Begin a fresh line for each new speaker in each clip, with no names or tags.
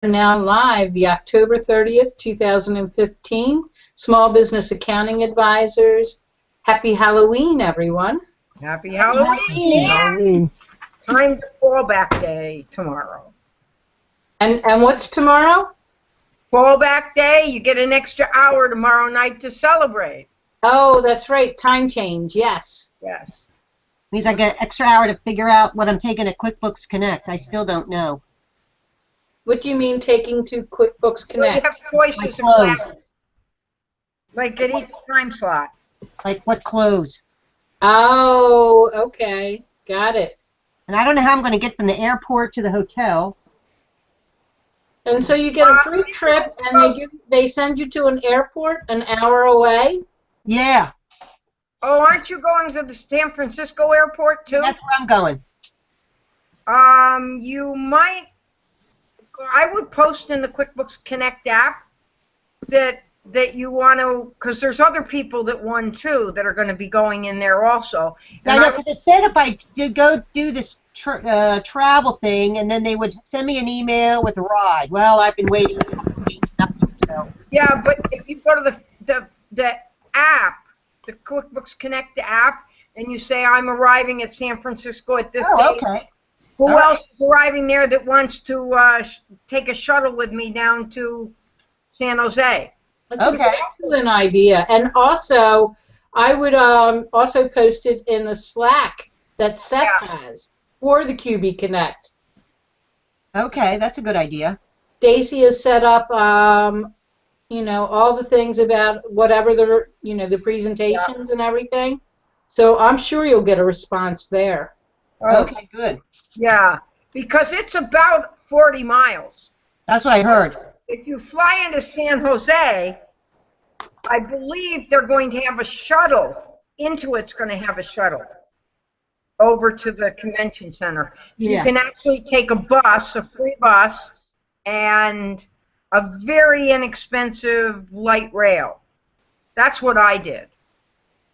Now live, the October 30th, 2015. Small Business Accounting Advisors. Happy Halloween, everyone.
Happy Halloween.
Halloween.
Time to fallback day tomorrow.
And what's tomorrow?
Fallback day, you get an extra hour tomorrow night to celebrate.
Oh, that's right, time change, yes.
Yes.
Means I get an extra hour to figure out what I'm taking at QuickBooks Connect. I still don't know.
What do you mean taking to QuickBooks
Well, you
Connect?
have choices
My
of
clothes.
classes. Like at each time slot.
Like what clothes?
Oh, okay, got it.
And I don't know how I'm going to get from the airport to the hotel.
And so you get a free trip, and they send you to an airport an hour away?
Yeah.
Oh, aren't you going to the San Francisco airport too?
That's where I'm going.
You might. I would post in the QuickBooks Connect app that you want to, because there's other people that won too that are going to be going in there also.
Yeah, I know, because it said if I did go do this travel thing, and then they would send me an email with a ride. Well, I've been waiting for weeks, nothing, so.
Yeah, but if you go to the app, the QuickBooks Connect app, and you say I'm arriving at San Francisco at this date.
Okay.
Who else is arriving there that wants to take a shuttle with me down to San Jose?
That's an excellent idea. And also, I would also post it in the Slack that Seth has for the QB Connect.
Okay, that's a good idea.
Stacy has set up, you know, all the things about whatever the presentations and everything. So I'm sure you'll get a response there.
Okay, good.
Yeah, because it's about 40 miles.
That's what I heard.
If you fly into San Jose, I believe they're going to have a shuttle. Intuit's going to have a shuttle over to the convention center.
Yeah.
You can actually take a bus, a free bus, and a very inexpensive light rail. That's what I did.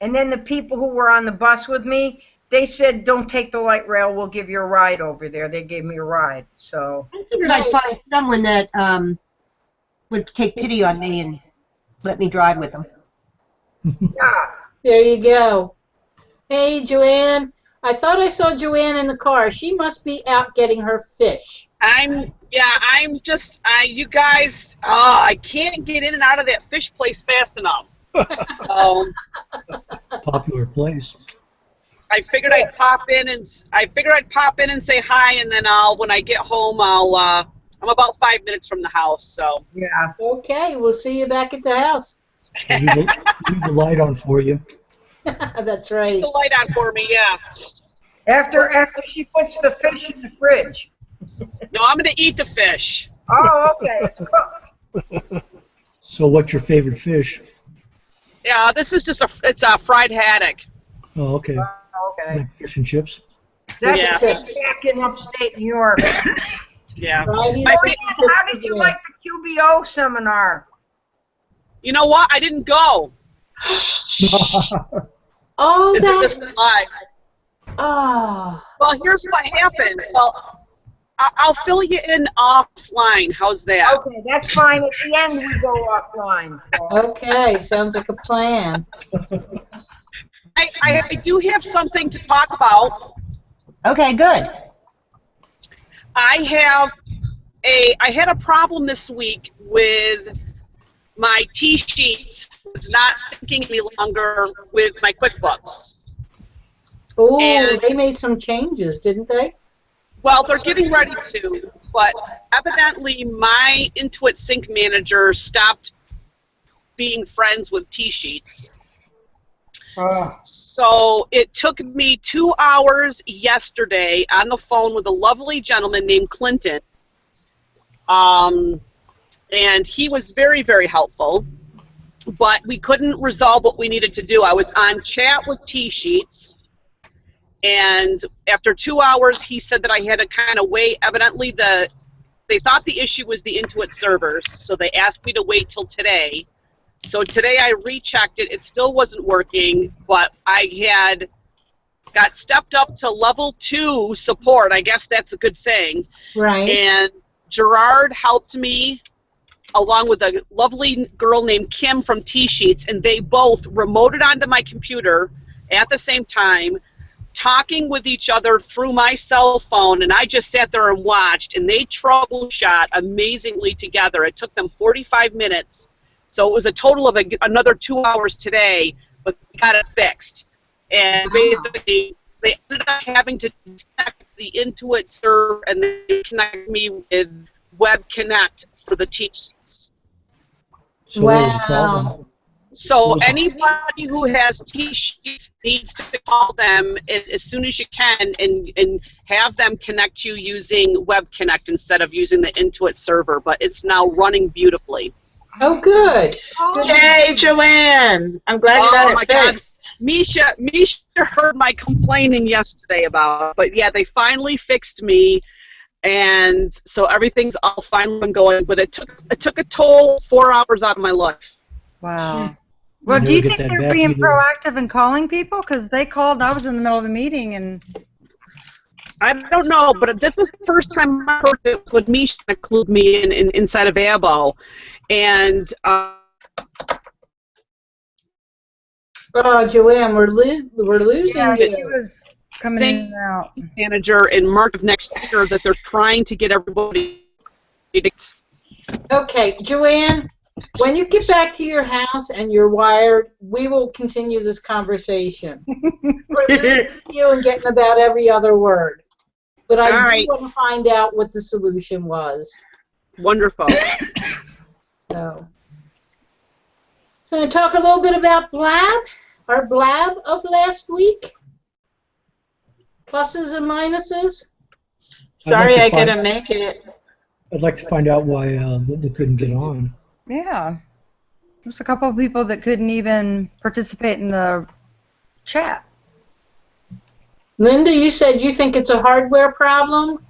And then the people who were on the bus with me, they said, don't take the light rail, we'll give you a ride over there. They gave me a ride. So
I figured I'd find someone that would take pity on me and let me drive with them.
yeah.
There you go. Hey, Joanne. I thought I saw Joanne in the car. She must be out getting her fish.
I'm just, you guys, I can't get in and out of that fish place fast enough.
Popular place.
I figured I'd pop in and say hi, and then when I get home, I'm about 5 minutes from the house, so.
Yeah.
Okay, we'll see you back at the house.
Leave the light on for you.
That's right.
Leave the light on for me, yeah.
After she puts the fish in the fridge.
No, I'm going to eat the fish.
Oh, okay.
So what's your favorite fish?
Yeah, this is just it's a fried haddock.
Oh, okay.
Okay.
Like fish and chips?
That's
Yeah.
back in upstate New York.
Yeah.
Friday
My
night.
How did you like the QBO seminar?
You know what? I didn't go.
Oh,
Is it
that's...
this live?
Oh.
Well, here's what happened. Well, I'll fill you in offline. How's that?
Okay, that's fine. At the end, we go offline. So.
Okay, sounds like a plan.
I do have something to talk about.
Okay, good.
I had a problem this week with my T-sheets. It's not syncing any longer with my QuickBooks.
Oh,
And-
they made some changes, didn't they?
Well, they're getting ready to, but evidently my Intuit Sync manager stopped being friends with T-sheets. So it took me 2 hours yesterday on the phone with a lovely gentleman named Clinton, and he was very, very helpful, but we couldn't resolve what we needed to do. I was on chat with T-sheets, and after 2 hours, he said that I had to kind of wait. Evidently, they thought the issue was the Intuit servers, so they asked me to wait till today. So today I rechecked it. It still wasn't working, but I had got stepped up to level 2 support. I guess that's a good thing.
Right.
And Gerard helped me along with a lovely girl named Kim from T-Sheets, and they both remoted onto my computer at the same time, talking with each other through my cell phone, and I just sat there and watched, and they troubleshot amazingly together. It took them 45 minutes, so it was a total of another 2 hours today, but they got it fixed. And basically, they ended up having to connect the Intuit server, and they connected me with Web Connect for the T-Sheets.
So what was the problem?
Wow.
So anybody who has T-Sheets needs to call them as soon as you can and have them connect you using Web Connect instead of using the Intuit server. But it's now running beautifully.
Oh, good. Good.
Yay, Joanne! I'm glad you got
my
it
God.
fixed.
Misha heard my complaining yesterday about it. But yeah, they finally fixed me. And so everything's all fine and going. But it took a toll 4 hours out of my life.
Wow.
You
Well, do
never
you
get
think
that
they're
back
being
either.
proactive and calling people? Because they called, I was in the middle of a meeting, and
I don't know, but this was the first time I heard it when Misha included me inside of ABO. And
Oh, Joanne, we're losing
yeah,
you.
she was coming
Same-
in and out.
manager in March of next year that they're trying to get everybody.
Okay, Joanne, when you get back to your house and you're wired, we will continue this conversation. We're listening to you and getting about every other word. But I
All
do
right.
want to find out what the solution was.
Wonderful.
So to talk a little bit about Blab, our Blab of last week. Pluses and minuses.
Sorry,
to
I
find-
couldn't make it.
I'd like to find out why Linda couldn't get on.
Yeah. There's a couple of people that couldn't even participate in the chat.
Linda, you said you think it's a hardware problem?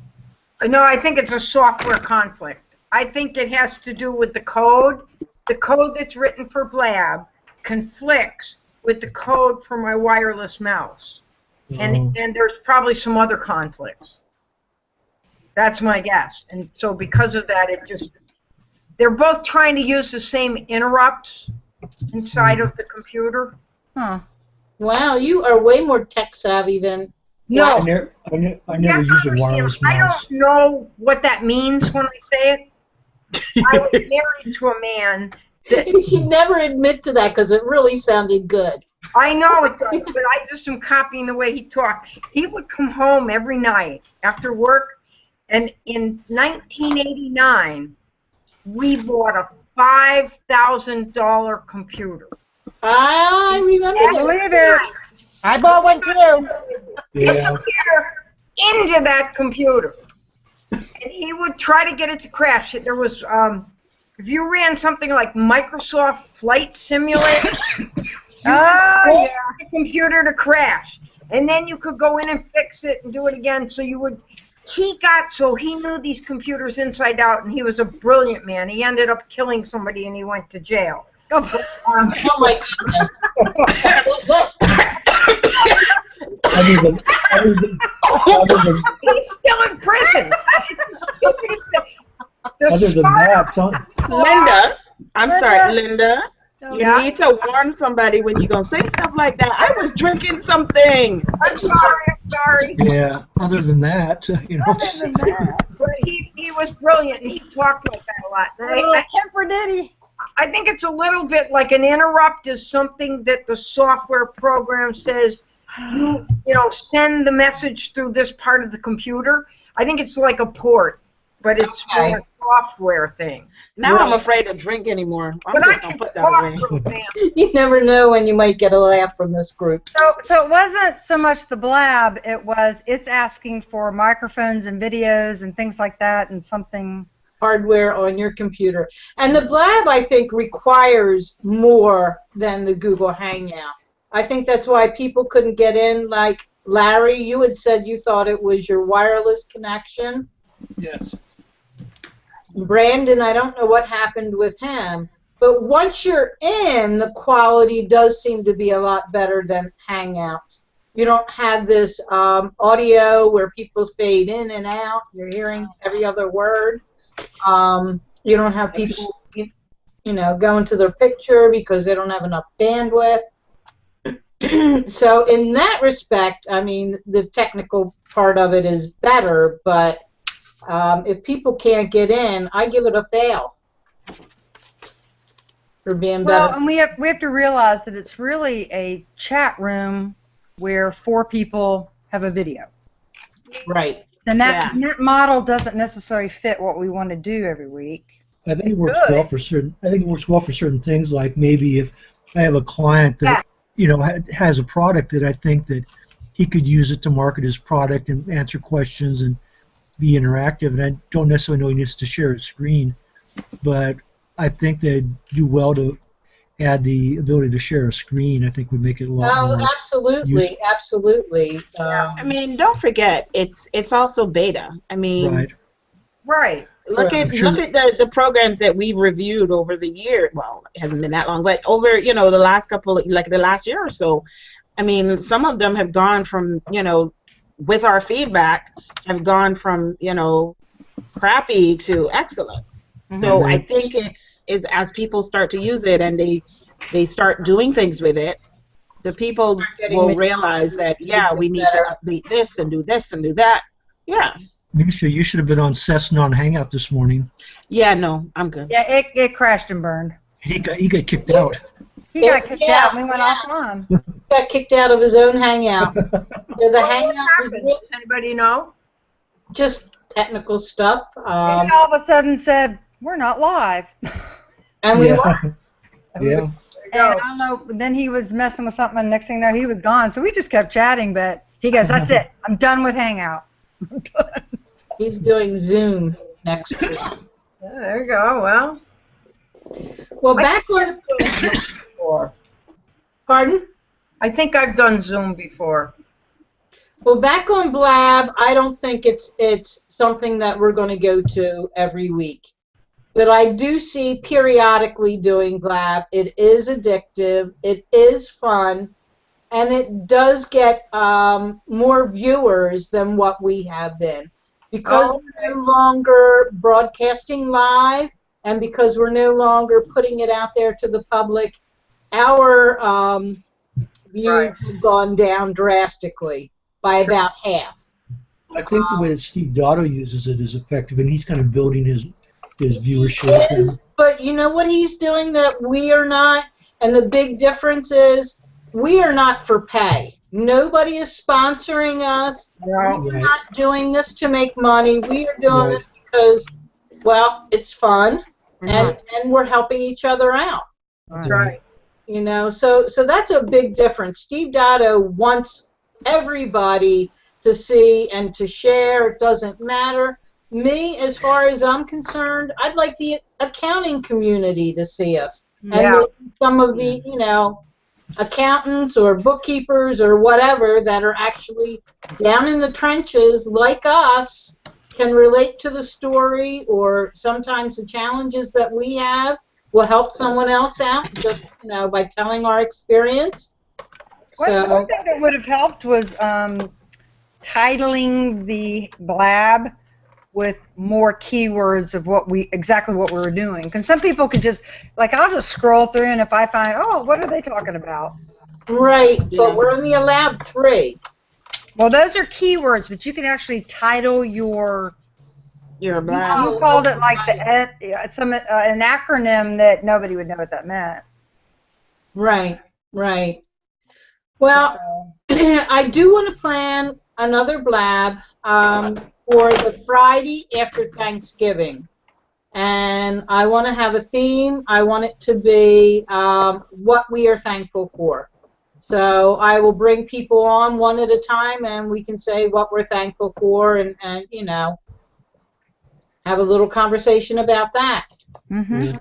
No, I think it's a software conflict. I think it has to do with the code. The code that's written for Blab conflicts with the code for my wireless mouse. And there's probably some other conflicts. That's my guess. And so because of that, they're both trying to use the same interrupts inside of the computer.
Huh.
Wow, you are way more tech savvy than.
No,
I never
you have
use
to
a
understand,
wireless
I
mouse.
don't know what that means when I say it. I was married to a man that
You should never admit to that because it really sounded good.
I know it does, but I just am copying the way he talked. He would come home every night after work, and in 1989, we bought a $5,000 computer.
I remember
I
that.
believe it.
I bought one too.
Yeah.
Disappear into that computer. And he would try to get it to crash. There was, if you ran something like Microsoft Flight Simulator,
Oh, yeah.
the computer to crash. And then you could go in and fix it and do it again. So he knew these computers inside out, and he was a brilliant man. He ended up killing somebody, and he went to jail.
Oh my goodness.
Other than
He's still in prison. It's the stupidest thing. The
other than
smart-
that, some,
Linda, I'm sorry, Linda. You
Yeah?
need to warn somebody when you're going to say stuff like that. I was drinking something.
I'm sorry.
yeah. Other than that, you know.
Other than that.
But he was brilliant, and he talked like that a lot. And
A little temper, did he?
I think it's a little bit like an interrupt is something that the software program says, you know, send the message through this part of the computer. I think it's like a port, but it's
Okay.
more a software thing.
Now I'm afraid to drink anymore. I'm
But I
just going
can
to put that
talk
away.
through them.
You never know when you might get a laugh from this group.
So it wasn't so much the Blab, it's asking for microphones and videos and things like that and something.
Hardware on your computer. And the Blab, I think, requires more than the Google Hangout. I think that's why people couldn't get in. Like Larry, you had said you thought it was your wireless connection.
Yes.
Brandon, I don't know what happened with him. But once you're in, the quality does seem to be a lot better than Hangouts. You don't have this audio where people fade in and out. You're hearing every other word. You don't have people, going to their picture because they don't have enough bandwidth. So in that respect, I mean, the technical part of it is better, but if people can't get in, I give it a fail for being better.
Well, and we have to realize that it's really a chat room where 4 people have a video.
Right.
And that model doesn't necessarily fit what we want to do every week.
I think it works well for certain. I think it works well for certain things. Like maybe if I have a client that has a product that I think that he could use it to market his product and answer questions and be interactive. And I don't necessarily know he needs to share his screen, but I think they'd do well to add the ability to share a screen. I think would make it a lot more
absolutely,
useful.
absolutely.
I mean, don't forget, it's also beta. I mean,
Right.
look at the programs that we've reviewed over the year. Well, it hasn't been that long, but over the last the last year or so. I mean, some of them have gone from with our feedback, have gone from crappy to excellent. So I think it's as people start to use it and they start doing things with it, the people will realize that we need to update this and do that. Yeah.
Misha, you should have been on Cessna on Hangout this morning.
Yeah, no, I'm good.
Yeah, it crashed and burned.
He got kicked out.
He got kicked out and we went offline.
Got kicked out of his own Hangout. The Hangout was
Does anybody know?
just technical stuff.
And all of a sudden said, "We're not live."
And we were.
Yeah.
And I don't know, then he was messing with something, and next thing you know, he was gone. So we just kept chatting, but he goes, "That's it. I'm done with Hangout."
He's doing Zoom next week.
There you go.
Well, back on before. Pardon?
I think I've done Zoom before.
Well, back on Blab, I don't think it's something that we're going to go to every week. But I do see periodically doing Blab. It is addictive. It is fun. And it does get more viewers than what we have been. Because we're no longer broadcasting live and because we're no longer putting it out there to the public, our views have gone down drastically by about half.
I think the way that Steve Dotto uses it is effective, and he's kind of building his viewership.
But you know what he's doing that we are not? And the big difference is we are not for pay. Nobody is sponsoring us. We're not doing this to make money. We are doing this because, well, it's fun, and we're helping each other out.
That's right.
So that's a big difference. Steve Dotto wants everybody to see and to share. It doesn't matter. Me, as far as I'm concerned, I'd like the accounting community to see us. And maybe some of the, accountants or bookkeepers or whatever that are actually down in the trenches like us can relate to the story, or sometimes the challenges that we have will help someone else out just by telling our experience.
One thing that would have helped was titling the Blab with more keywords of exactly what we were doing. Because some people could just, I'll just scroll through, and if I find, what are they talking about?
Right, but we're only allowed 3.
Well, those are keywords, but you can actually title your
Blab.
You called it like an acronym that nobody would know what that meant.
Right. Well, I do want to plan another Blab for the Friday after Thanksgiving. And I want to have a theme. I want it to be what we are thankful for. So I will bring people on one at a time, and we can say what we're thankful for and have a little conversation about that.
Mm-hmm.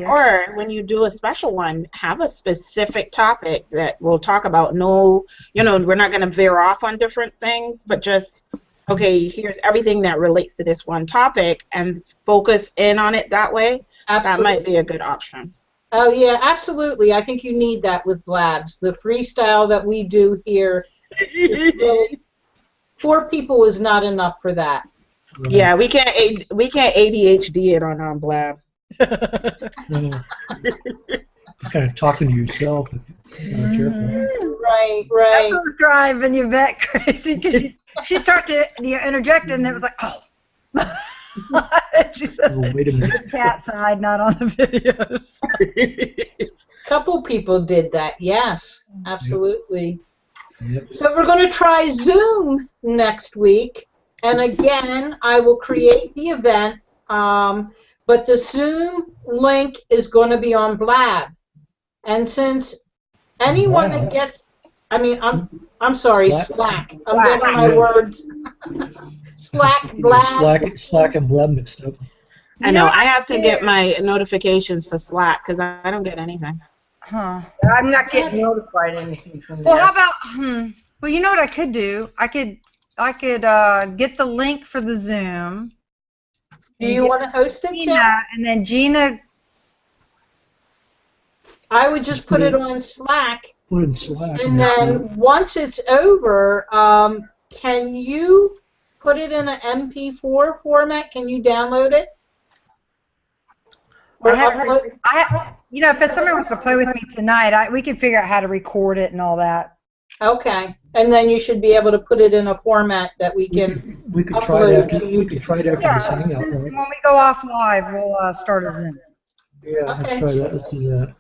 Or when you do a special one, have a specific topic that we'll talk about. No, we're not going to veer off on different things, but just, okay, here's everything that relates to this one topic, and focus in on it that way.
Absolutely.
That might be a good option.
Oh, yeah, absolutely. I think you need that with Blabs. The freestyle that we do here, is really, 4 people is not enough for that.
Yeah, we can't ADHD it on Blab.
No. You're kind of talking to yourself if you're not careful.
Right,
That's
right.
what was driving Yvette crazy because she started to interject and it was like, oh. She said,
Oh, wait a minute.
the cat side, not on the videos.
Couple people did that. Yes, absolutely.
Yep.
So we're going to try Zoom next week, and again, I will create the event, but the Zoom link is going to be on Blab. And since anyone that gets, I mean, I'm sorry, Slack. I'm getting my words. Slack, Blab.
Slack and Blab mixed up.
I know. I have to get my notifications for Slack because I don't get anything.
Huh.
I'm not getting notified anything from
Well,
there.
how about, well, you know what I could do? I could get the link for the Zoom.
Do you want to host it, Sarah?
Gina, and then Gina.
I would just put it on Slack,
Put it in Slack.
and then once it's over, can you put it in an MP4 format? Can you download it? Or upload?
You know, if somebody wants to play with me tonight, we can figure out how to record it and all that.
Okay, and then you should be able to put it in a format that we can.
we could try it after. We could try it after this hangout.
When
Right?
we go off live, we'll start a Zoom.
Yeah, let's try that. Let's do that.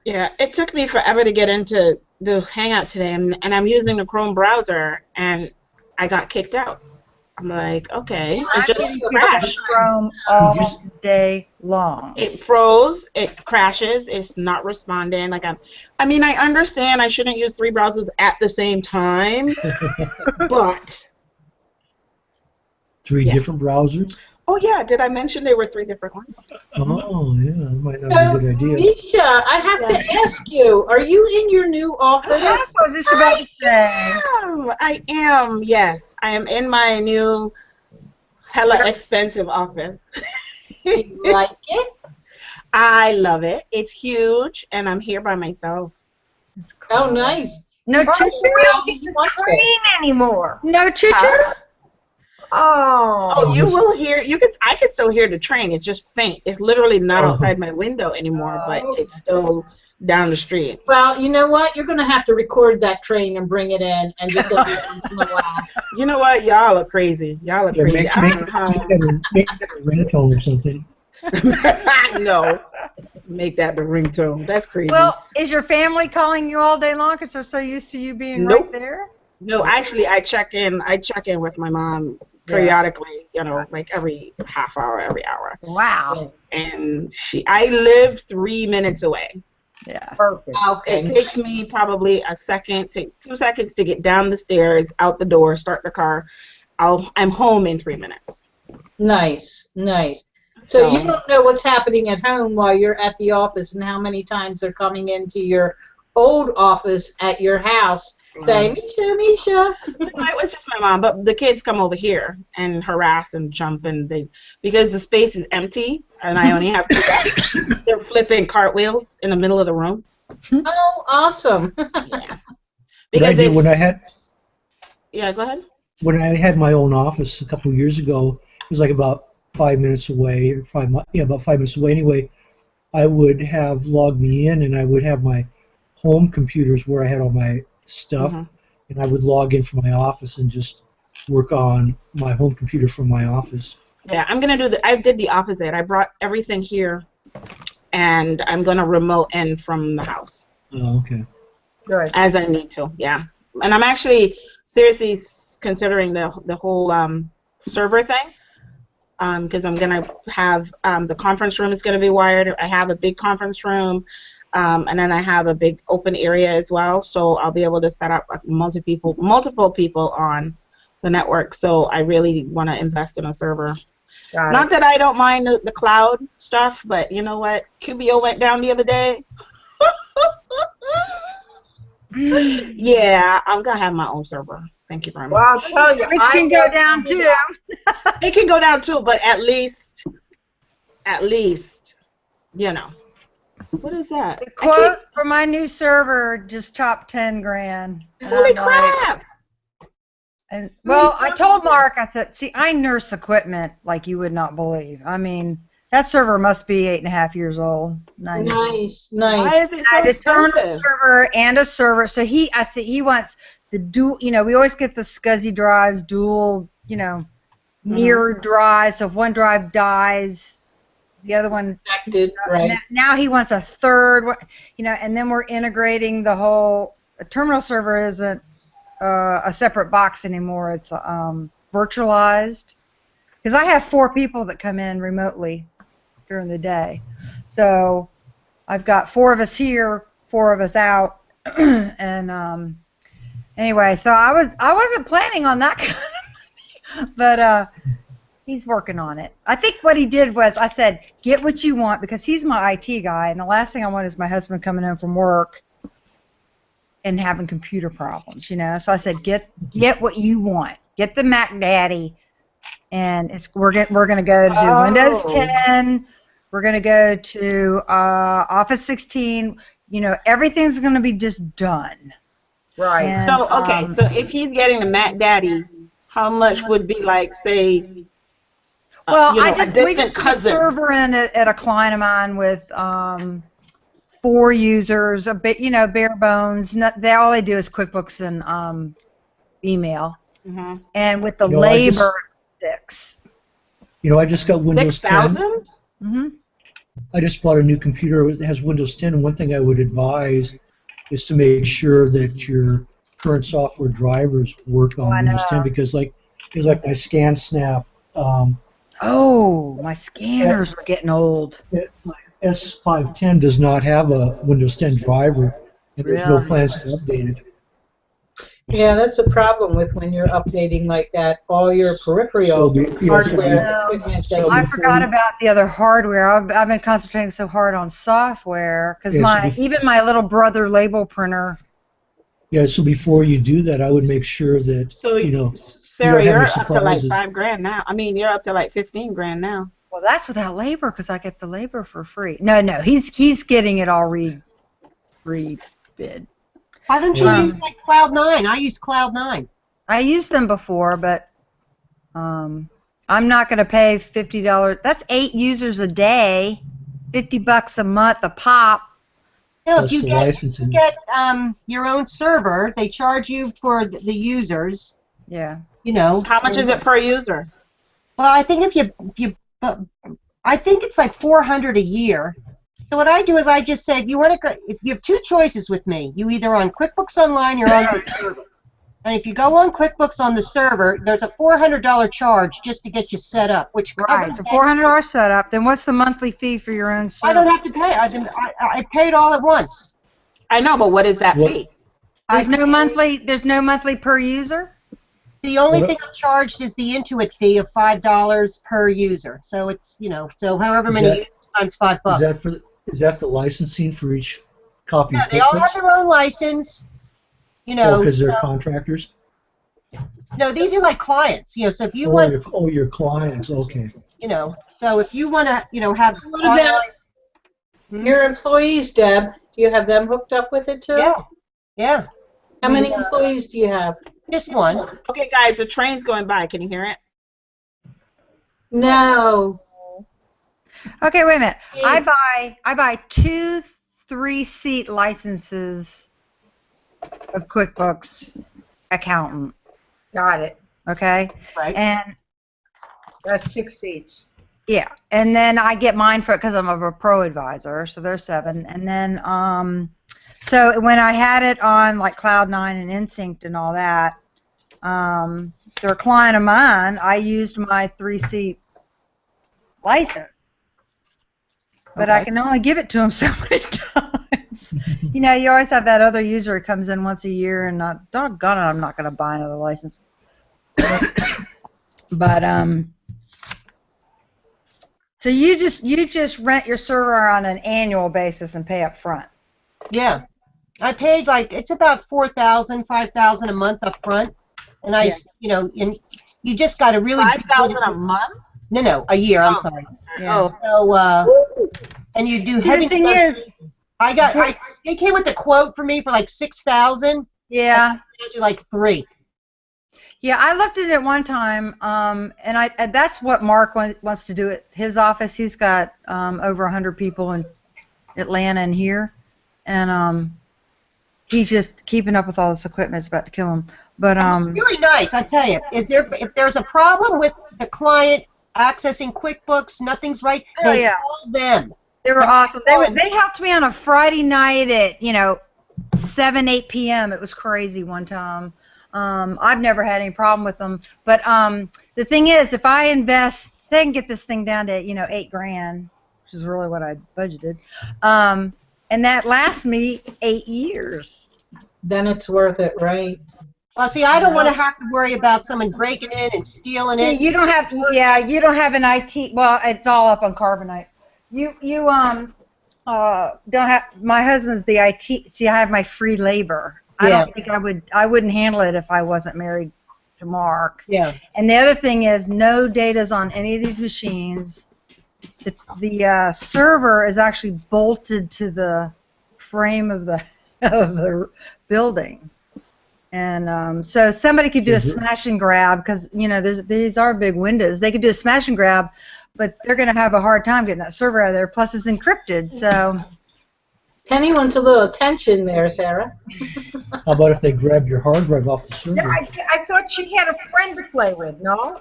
Yeah, it took me forever to get into the Hangout today, and I'm using the Chrome browser, and I got kicked out. I'm like, okay, it just crashed.
Chrome all day long.
It froze. It crashes. It's not responding. Like I mean, I understand I shouldn't use 3 browsers at the same time, but
3 different browsers.
oh yeah, did I mention they were 3 different ones?
Oh yeah, that might not
So,
be a good idea.
Misha, I have to ask you: are you in your new office?
I was just about to say.
I am. Yes, I am in my new, hella expensive office.
Do you like it?
I love it. It's huge, and I'm here by myself.
Oh, nice.
No
Why
choo
do you don't get the train anymore?
No choo choo.
Oh, you will hear. I can still hear the train. It's just faint. It's literally not outside my window anymore, but it's still down the street.
Well, you know what? You're going to have to record that train and bring it in, and just every once in a while.
You know what? Y'all are crazy. Y'all are crazy. I don't know how.
Make that a ringtone or something.
No, make that the ringtone. That's crazy.
Well, is your family calling you all day long because they're so used to you being right there?
No, actually, I check in with my mom periodically. You know, like every half hour, every hour.
Wow.
And I live 3 minutes away.
Yeah.
Perfect.
Okay.
It takes me probably 2 seconds to get down the stairs, out the door, start the car. I'm home in 3 minutes.
Nice, nice. So you don't know what's happening at home while you're at the office, and how many times they're coming into your old office at your house saying, Misha.
It's just my mom, but the kids come over here and harass and jump, and because the space is empty and I only have 2 desks, they're flipping cartwheels in the middle of the room.
Oh, awesome.
Yeah. Yeah, go ahead.
When I had my own office a couple of years ago, it was like about 5 minutes away, or about 5 minutes away. Anyway, I would have logged me in, and I would have my home computers where I had all my stuff, and I would log in from my office and just work on my home computer from my office.
Yeah, I'm gonna do I did the opposite. I brought everything here, and I'm gonna remote in from the house.
Oh, okay.
Good.
As I need to, yeah. And I'm actually seriously considering the whole server thing, because I'm gonna have the conference room is gonna be wired. I have a big conference room, and then I have a big open area as well. So I'll be able to set up multiple people on the network. So I really want to invest in a server. Not that I don't mind the cloud stuff, but you know what? QBO went down the other day. Yeah, I'm gonna have my own server. Thank you very much.
Well, I'll tell you,
Which can go down too.
It can go down too, but at least, you know. What is that?
The quote for my new server just chopped 10 grand. And
Holy
I'm like,
crap!
And well, I told Mark, I said, see, I nurse equipment like you would not believe. I mean, that server must be 8.5 years old. 9 years old.
Nice, nice.
Why is it so
A terminal
expensive?
server and a server. So I said he wants the dual. You know, we always get the SCSI drives, dual. You know, mirror drives. So if one drive dies, the other one.
Connected, right.
Now he wants a third one. You know, and then we're integrating the whole. A terminal server isn't a separate box anymore. It's virtualized. Because I have 4 people that come in remotely during the day. So I've got 4 of us here, 4 of us out. And anyway, so I wasn't planning on that kind of money. But he's working on it. I think what he did was I said, get what you want, because he's my IT guy, and the last thing I want is my husband coming home from work and having computer problems, you know. So I said, get what you want. Get the Mac Daddy, and we're gonna go to Windows 10. We're gonna go to Office 16. You know, everything's gonna be just done.
Right.
And,
So okay, so if he's getting the Mac Daddy, how much would be like, say,
well,
you know,
we just put a server in at a client of mine with 4 users, a bit, you know, bare bones. All they do is QuickBooks and email, and with the labor 6.
You know, I just got Windows 10.
6,000?
Mm-hmm.
I just bought a new computer that has Windows 10, and one thing I would advise is to make sure that your current software drivers work on Windows 10, because like my ScanSnap.
My scanners are getting old.
My S510 does not have a Windows 10 driver, and there's no plans to update it.
Yeah, that's a problem with when you're updating like that, all your peripheral hardware equipment.
I forgot about the other hardware. I've been concentrating so hard on software because even my little brother label printer.
Yeah, so before you do that, I would make sure that, you know,
Sarah,
you
you're
don't have
up to like
surprises.
$5,000 now. I mean, you're up to like 15 grand now.
Well, that's without labor because I get the labor for free. No, he's getting it all rebid.
Why don't you use like Cloud9? I use Cloud9.
I used them before, but I'm not going to pay $50. That's 8 users a day, $50 a month a pop.
No, if
Plus
you
the
get
licensing.
your own server, they charge you for the users.
Yeah.
You know.
How much is it per user?
Well, I think I think it's like $400 a year. So what I do is I just say, if you have 2 choices with me. You either on QuickBooks Online or on the server. And if you go on QuickBooks on the server, there's a $400 charge just to get you set up, which
Right, it's a $400 setup. Then what's the monthly fee for your own server?
I don't have to pay. I pay it all at once.
I know, but what is that fee?
There's no monthly per user?
The only thing I'm charged is the Intuit fee of $5 per user. So it's, you know, so however many users times $5.
Is that the licensing for each copy?
Yeah,
of
they all
QuickBooks?
have their own license. You know,
because they're contractors.
No, these are like clients. You know, so if you
your clients, okay.
You know, so if you want to, you know, have.
What about your employees, Deb? Do you have them hooked up with it too?
Yeah.
How many employees do you have?
Just one.
Okay, guys, the train's going by. Can you hear it?
No.
Okay, wait a minute. I buy 2 3-seat licenses of QuickBooks Accountant.
Got it.
Okay?
Right.
And
That's 6 seats.
yeah, and then I get mine for it because I'm a pro advisor, so there's 7. And then so when I had it on like Cloud9 and InSync and all that, they're a client of mine. I used my 3-seat license. But I can only give it to them so many times. You know, you always have that other user who comes in once a year, and doggone it, I'm not going to buy another license. But so you just rent your server on an annual basis and pay up front.
Yeah, I paid like it's about $4,000, $5,000 a month up front, and you know, and you just got to really.
$5,000 a month?
No, a year. I'm sorry.
Yeah.
So and you do heavy.
The thing is,
they came with a quote for me for like $6,000.
yeah.
I do like 3.
Yeah, I looked at it one time, and that's what Mark wants to do at his office. He's got over 100 people in Atlanta and here, and he's just keeping up with all this equipment. It's about to kill him. But
It's really nice, I tell you. If there's a problem with the client accessing QuickBooks, nothing's right,
Oh,
they
yeah.
call them.
they were awesome. They helped me on a Friday night at 7, 8 p.m. It was crazy one time. I've never had any problem with them. But the thing is, if I invest, say I can get this thing down to $8,000, which is really what I budgeted, and that lasts me 8 years.
Then it's worth it, right?
Well, see, I don't want to have to worry about someone breaking in and stealing it.
You don't have, you don't have an IT. Well, it's all up on Carbonite. You don't have. My husband's the IT. See, I have my free labor. I don't think I wouldn't handle it if I wasn't married to Mark.
Yeah.
And the other thing is, no data's on any of these machines. The server is actually bolted to the frame of the building. And so somebody could do a smash and grab, because these are big windows. They could do a smash and grab, but they're going to have a hard time getting that server out of there. Plus, it's encrypted. So
Penny wants a little attention there, Sarah.
How about if they grab your hard drive off the server?
I thought she had a friend to play with, no?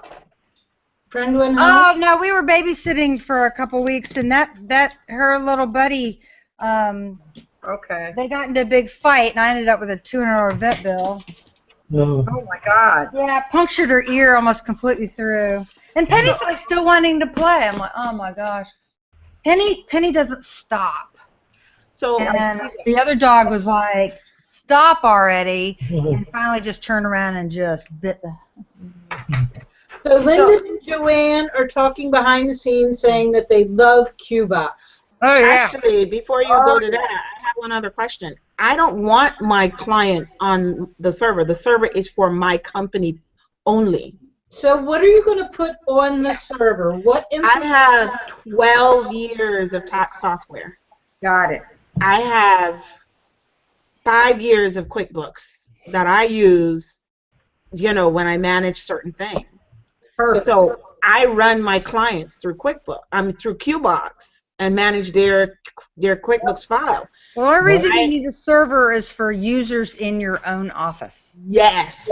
Friend went home?
oh no, we were babysitting for a couple weeks, and that her little buddy.
Okay.
They got into a big fight, and I ended up with a $200 vet bill.
No.
Oh, my God.
Yeah, punctured her ear almost completely through. And Penny's like still wanting to play. I'm like, oh my gosh. Penny doesn't stop.
So
And the other dog was like, stop already, and finally just turned around and just bit the...
So Linda and Joanne are talking behind the scenes saying that they love QBox.
Oh, yeah.
actually, before you go to that, I have one other question. I don't want my clients on the server. The server is for my company only.
So what are you going to put on the server? What
I have 12 years of tax software.
Got it.
I have 5 years of QuickBooks that I use, when I manage certain things.
Perfect.
So I run my clients through through QBox and manage their QuickBooks file.
The only reason you need a server is for users in your own office.
Yes.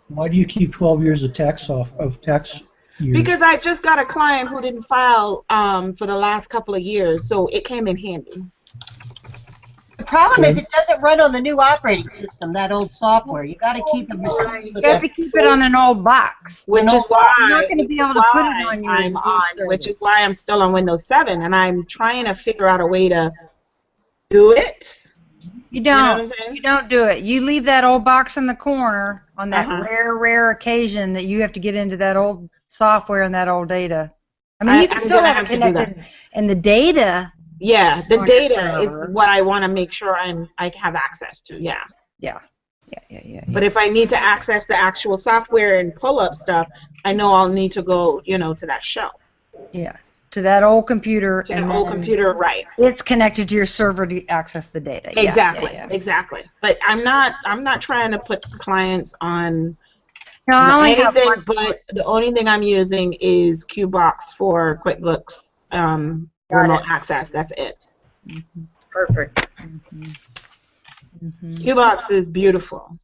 Why do you keep 12 years of tax years?
Because I just got a client who didn't file for the last couple of years, so it came in handy.
The problem is it doesn't run on the new operating system, that old software. You got to keep it.
You have to keep it on an old box.
Which is why
You're not going to be able to put it on your
I'm on, which is why I'm still on Windows 7, and I'm trying to figure out a way to do it.
You
know what
don't.
I'm saying?
You don't do it. You leave that old box in the corner on that
Uh-huh.
rare occasion that you have to get into that old software and that old data. I mean, you can
I'm
still
gonna
have
have
it
to do
connected, and the data.
Yeah, the
On your
data is
server.
what I want to make sure I have access to. Yeah.
Yeah.
But if I need to access the actual software and pull up stuff, I know I'll need to go, to that shell.
Yeah. To that old computer.
To
and
the old
then
computer, right.
It's connected to your server to access the data. Yeah,
Exactly,
yeah.
exactly. But I'm not trying to put clients on
No, I only have
anything,
one.
but the only thing I'm using is QBox for QuickBooks remote access. That's it.
Perfect.
QBox is beautiful.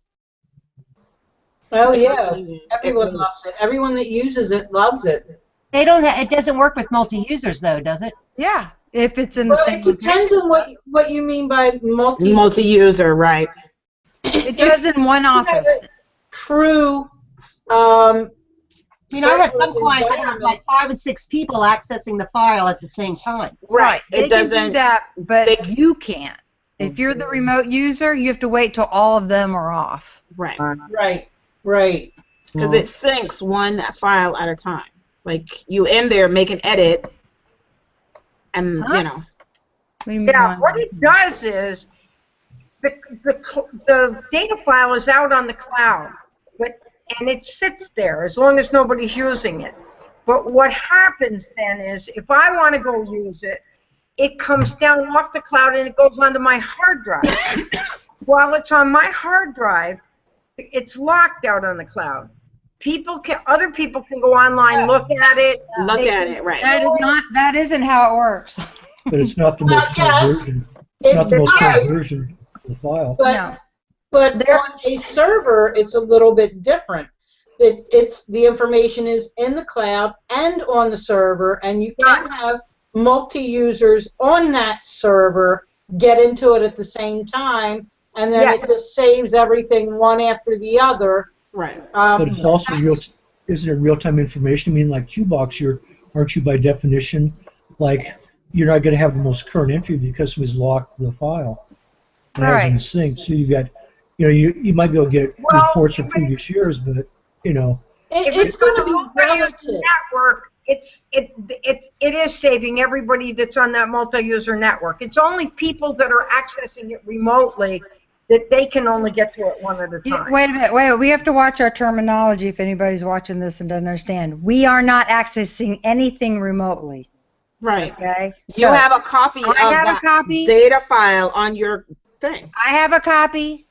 Oh yeah,
It
everyone
really-
loves it. Everyone that uses it loves it.
They don't. It doesn't work with multi-users though, does it?
Yeah. If it's in the
Well,
same
it depends
location.
on what you mean by multi.
Multi-user, right?
It does in one office.
True.
I have some
server
clients that have
environment.
like 5 and 6 people accessing the file at the same time.
Right.
They
It
can
doesn't.
do that, but
they-
you can't. If you're the remote user, you have to wait till all of them are off.
Right.
Right.
Because it syncs one file at a time. Like you in there making edits, and
Huh?
Mm-hmm.
What do you mean?
Yeah, what it does is the data file is out on the cloud, and it sits there as long as nobody's using it. But what happens then is if I want to go use it, it comes down off the cloud and it goes onto my hard drive. While it's on my hard drive, it's locked out on the cloud. other people can go online, look at it.
Look at it, right.
That isn't how it works.
But it's not the most current
yes.
version. It's not the most current version of the file.
But
No.
but on a server, it's a little bit different. It's the information is in the cloud and on the server, and you can have multi-users on that server get into it at the same time, and then it just saves everything one after the other.
Right.
But it's also isn't it real-time information? I mean, like QBox, aren't you by definition, like, you're not going to have the most current entry because somebody's locked the file. It hasn't synced. So you've got, you might be able to get reports from previous years, but,
It's going to be relative.
Network, it is saving everybody that's on that multi-user network. It's only people that are accessing it remotely that they can only get to it one at a time.
Wait a minute. We have to watch our terminology if anybody's watching this and doesn't understand. We are not accessing anything remotely.
Right.
Okay?
You have a copy of that data file on your thing.
I have a copy.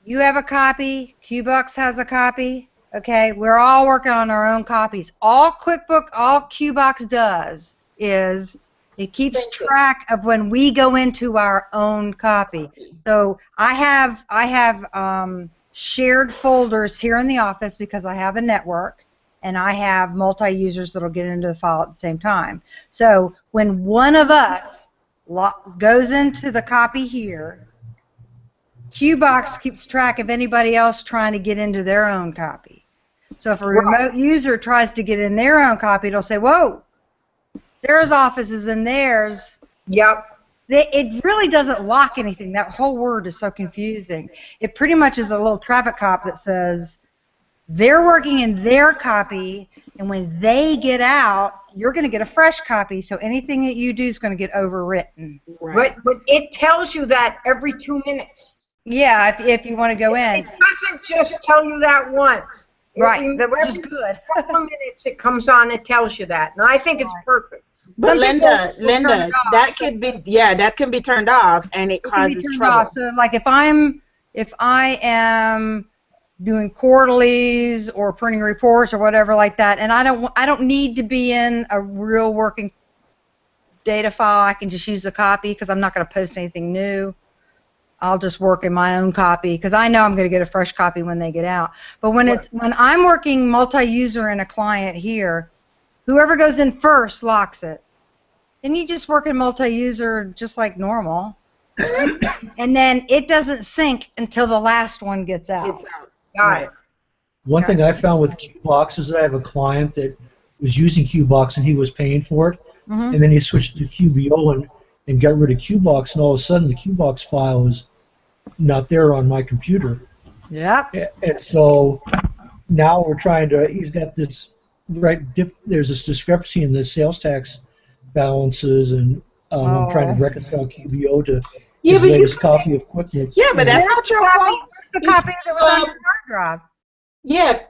You have a copy. QBox has a copy. Okay? We're all working on our own copies. All QBox does is it keeps track of when we go into our own copy. So I have shared folders here in the office because I have a network, and I have multi-users that'll get into the file at the same time. So when one of us goes into the copy here, QBox keeps track of anybody else trying to get into their own copy. So if a remote user tries to get in their own copy, it'll say, whoa, Sarah's office is in theirs.
Yep.
It really doesn't lock anything. That whole word is so confusing. It pretty much is a little traffic cop that says they're working in their copy, and when they get out, you're going to get a fresh copy, so anything that you do is going to get overwritten.
Right. But it tells you that every 2 minutes.
Yeah, if you want to go in.
It doesn't just tell you that once.
Right, which is good.
A couple minutes it comes on, it tells you that. And I think it's perfect.
But Linda, that could be that can be turned off, and it causes trouble.
So like if I am doing quarterlies or printing reports or whatever like that, and I don't need to be in a real working data file. I can just use a copy because I'm not going to post anything new. I'll just work in my own copy because I know I'm going to get a fresh copy when they get out. But when I'm working multi-user in a client here, whoever goes in first locks it. Then you just work in multi-user just like normal, and then it doesn't sync until the last one gets out.
It's out.
Got it.
One thing I found with QBox is that I have a client that was using QBox and he was paying for it, and then he switched to QBO and got rid of QBox, and all of a sudden the QBox file is not there on my computer.
Yep.
And so now we're trying to. He's got this there's this discrepancy in the sales tax balances, and I'm trying to reconcile QBO to his latest copy of QuickBooks.
Yeah, but that's not your fault.
Where's the copy that was on your hard drive?
Yeah,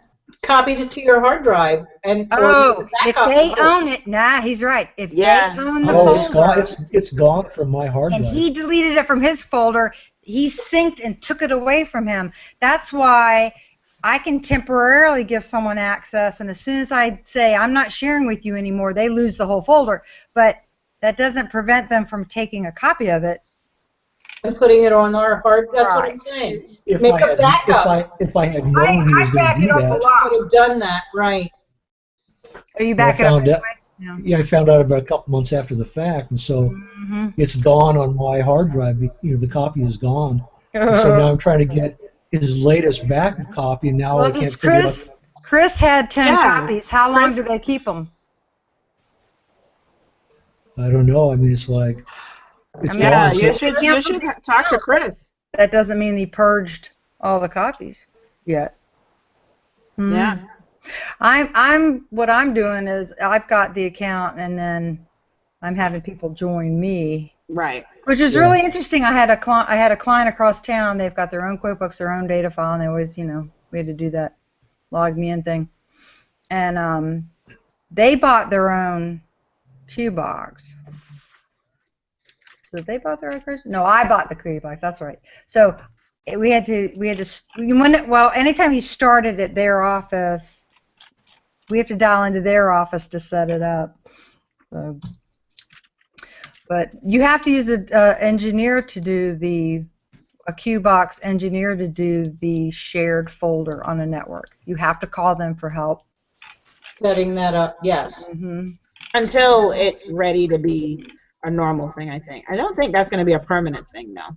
copied it to your hard drive. And
if they own it, he's right. If they own the folder,
it's gone from my hard drive.
And he deleted it from his folder. He synced and took it away from him. That's why I can temporarily give someone access, and as soon as I say I'm not sharing with you anymore, they lose the whole folder. But that doesn't prevent them from taking a copy of it
and putting it on our hard. That's what I'm saying. Make a backup.
If I had known he was going to do that,
I would have done that, right?
Are you backing up?
Yeah, I found out about a couple months after the fact, and so it's gone on my hard drive. The copy is gone. And so now I'm trying to get his latest backup copy, and now I can't figure out.
Chris had 10 copies. How long do they keep them?
I don't know. I mean, it's like.
You should talk to Chris.
That doesn't mean he purged all the copies yet.
Yeah.
What I'm doing is I've got the account, and then I'm having people join me.
Right.
Which is really interesting. I had a client across town. They've got their own QuickBooks, their own data file, and they always, we had to do that log me in thing. And they bought their own QBox. So they bought their own person? No, I bought the QBox. That's right. So we had to. Anytime you started at their office, we have to dial into their office to set it up. So, but you have to use an engineer to do a QBox engineer to do the shared folder on a network. You have to call them for help.
Setting that up, yes.
Mm-hmm.
Until it's ready to be a normal thing, I think. I don't think that's going to be a permanent thing, though.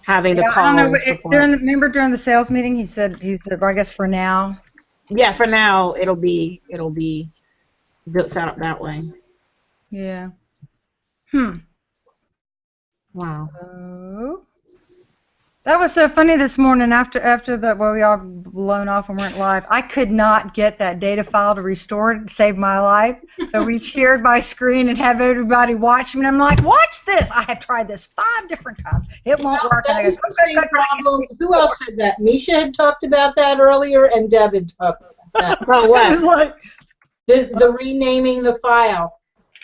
Having to
I
call
don't know,
support.
remember during the sales meeting, he said, I guess for now.
Yeah, for now it'll be built set up that way.
Yeah.
Wow.
That was so funny this morning after that. Well, we all blown off and weren't live. I could not get that data file to restore it to save my life. So we shared my screen and have everybody watch me. And I'm like, watch this. I have tried this 5 different times. It won't work.
That
And I
was
go,
the same problem. Who else said that? Misha had talked about that earlier, and Deb had talked about that.
Oh,
I was
what?
like,
The renaming the file.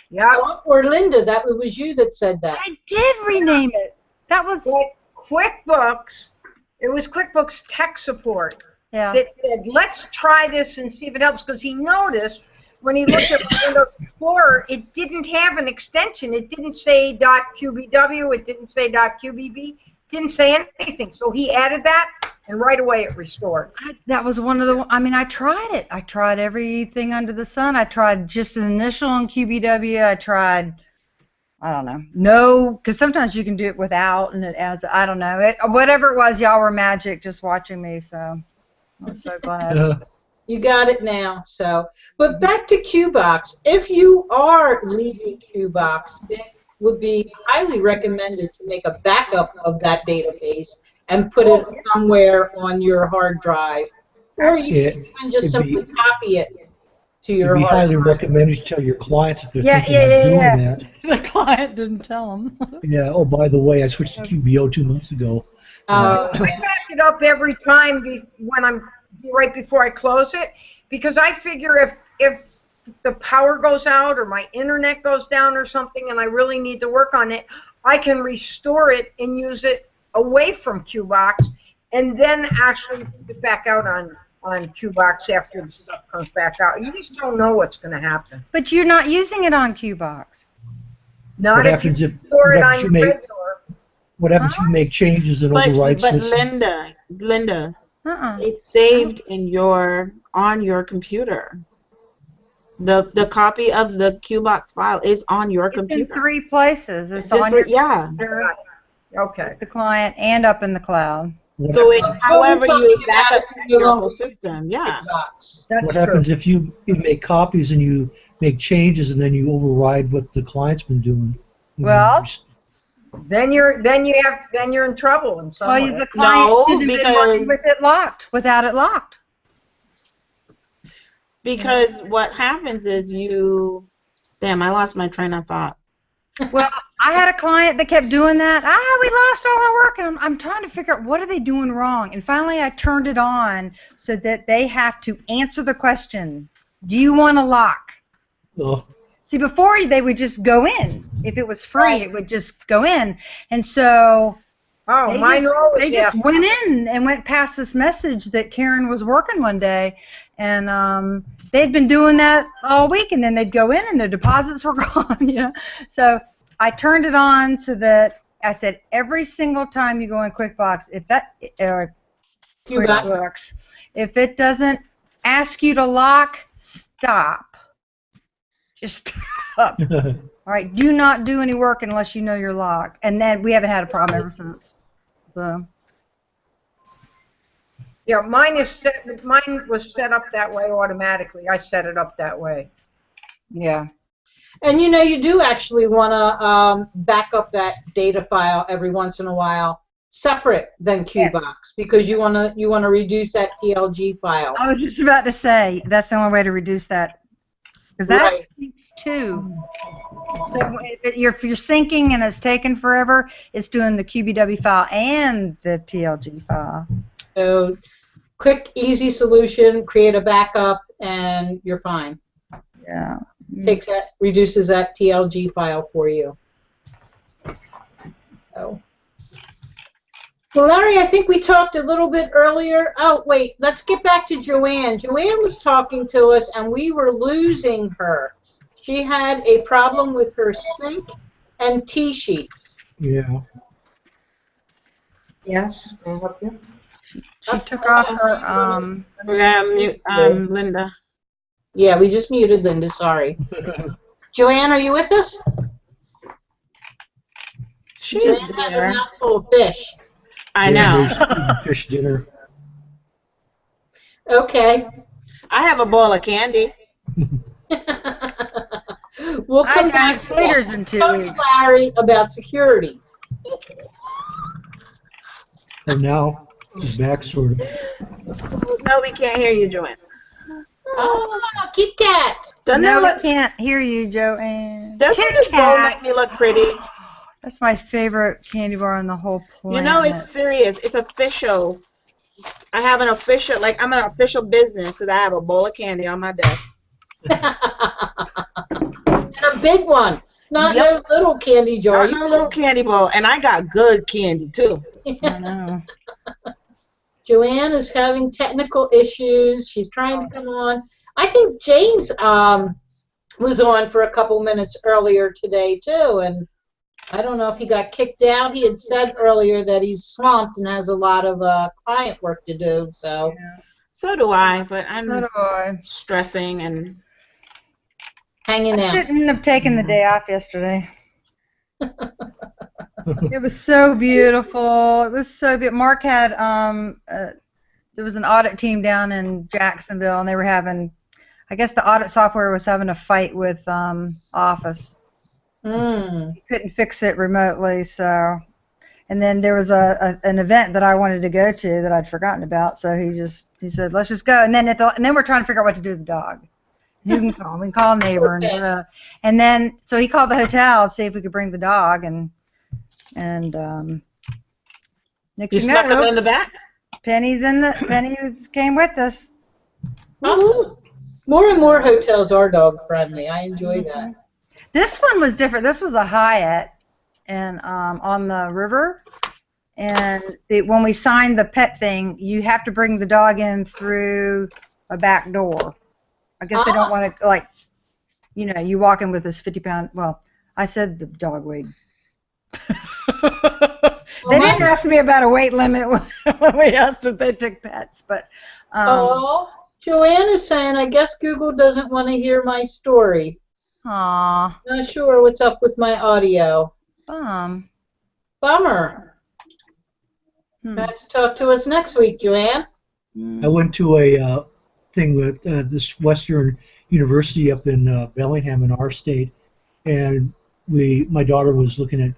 Yeah.
Or Linda, that it was you that said that.
I did rename it. That was
QuickBooks, it was QuickBooks tech support
yeah.
that said, let's try this and see if it helps, because he noticed when he looked at Windows Explorer, it didn't have an extension. It didn't say .qbw, it didn't say .qbb, it didn't say anything. So he added that, and right away it restored.
That was one of the. I mean, I tried it. I tried everything under the sun. I tried just an initial on QBW. I tried. I don't know. No, because sometimes you can do it without, and it adds. I don't know. Whatever it was, y'all were magic just watching me. So I'm so glad.
You got it now. So, but back to QBox. If you are leaving QBox, it would be highly recommended to make a backup of that database and put it somewhere on your hard drive, or you can just simply copy it to your
It'd be
hard
highly
drive.
recommended to tell your clients if they're
Yeah,
thinking of doing that.
The client didn't tell them.
Yeah. Oh, by the way, I switched to QBO 2 months ago.
I back it up every time when I'm right before I close it, because I figure if the power goes out or my internet goes down or something and I really need to work on it, I can restore it and use it away from QBox and then actually put it back out on QBox after the stuff comes back out. You just don't know what's going to happen.
But you're not using it on QBox.
Not
What
if
happens
you
if
store it
what
on
happens
your
you make-
regular.
What happens if you make changes and overwrite
But
this?
Linda,
Uh-uh.
it's saved on your computer. The copy of the QBox file is on your
It's in
computer.
3 places. It's
in
on
three-
your
yeah.
computer,
Okay.
the client, and up in the cloud.
So it's however
talking
you
about
back up
if
your
you
local
don't-
system. Yeah.
QBox.
That's
What
true.
happens if you make copies and you make changes and then you override what the client's been doing?
Well-
Then you're in trouble in some way.
Well, the client
No,
shouldn't have been
because-
working with it locked, without it locked.
Because what happens is damn, I lost my train of thought.
Well, I had a client that kept doing that. We lost all our work, and I'm trying to figure out what are they doing wrong. And finally, I turned it on so that they have to answer the question, do you want to lock?
Oh,
See, before they would just go in. If it was free, it would just go in. And so
Oh,
they
mine
just,
always
they just went in and went past this message that Karen was working one day, and they'd been doing that all week, and then they'd go in and their deposits were gone. You know, so I turned it on so that I said every single time you go in QuickBooks, QuickBooks, if it doesn't ask you to lock, stop. Just stop. All right, do not do any work unless you know you're locked. And then we haven't had a problem ever since. So.
Yeah, mine was set up that way automatically. I set it up that way.
Yeah.
And you do actually want to back up that data file every once in a while, separate than QBox, because you want to reduce that TLG file.
I was just about to say that's the only way to reduce that, because that
Right.
takes 2. So if you're syncing and it's taken forever, it's doing the QBW file and the TLG file.
So, quick, easy solution: create a backup, and you're fine.
Yeah.
Reduces that TLG file for you. So. Well, Larry, I think we talked a little bit earlier. Oh, wait, let's get back to Joanne. Joanne was talking to us, and we were losing her. She had a problem with her sink and tea sheets.
Yeah.
Yes, may I help you?
She took off her
We're gonna mute Linda.
Yeah, we just muted Linda, sorry. Joanne, are you with us?
She's
Joanne has a
there.
mouthful of fish.
I
Yeah,
know.
there's fish dinner.
Okay.
I have a bowl of candy.
We'll come
I
back
got Slater's in 2
talk to
weeks.
Larry about security.
And now he's back, sort of.
No, we can't hear you, Joanne.
Oh, Kit Kats.
Doesn't
No,
it
we
look,
can't hear you, Joanne.
doesn't
Kit
this bowl
Kats.
make me look pretty?
That's my favorite candy bar on the whole planet.
You know, it's serious. It's official. I have an official, like, I'm an official business because I have a bowl of candy on my desk.
And a big one. Not
Yep.
no little candy jar.
I'm a little candy bowl, and I got good candy, too.
I know.
Joanne is having technical issues. She's trying to come on. I think James was on for a couple minutes earlier today, too, and I don't know if he got kicked out. He had said earlier that he's swamped and has a lot of client work to do, so.
So do I, but
So
I'm
do I.
stressing and
Hanging
I
out.
shouldn't have taken the day off yesterday. It was so beautiful. It was so beautiful. Mark had there was an audit team down in Jacksonville, and they were having, I guess the audit software was having a fight with Office.
Mm.
He couldn't fix it remotely, so. And then there was an event that I wanted to go to that I'd forgotten about, so he said, let's just go. And then we're trying to figure out what to do with the dog. Who can call? We can call a neighbor. And then, so he called the hotel to see if we could bring the dog, and next
you
thing
snuck
you know,
them in the back?
Penny came with us.
Awesome. More and more hotels are dog friendly. I enjoy that.
This one was different. This was a Hyatt, and on the river. And when we signed the pet thing, you have to bring the dog in through a back door. I guess they don't want to, like, you walk in with this 50-pound. Well, I said the dog weighed. They didn't ask me about a weight limit when we asked if they took pets, but.
Joanne is saying, I guess Google doesn't want to hear my story.
Aw.
Not sure what's up with my audio.
Bummer.
Have to talk to us next week, Joanne.
I went to a thing with this Western University up in Bellingham in our state, and my daughter was looking at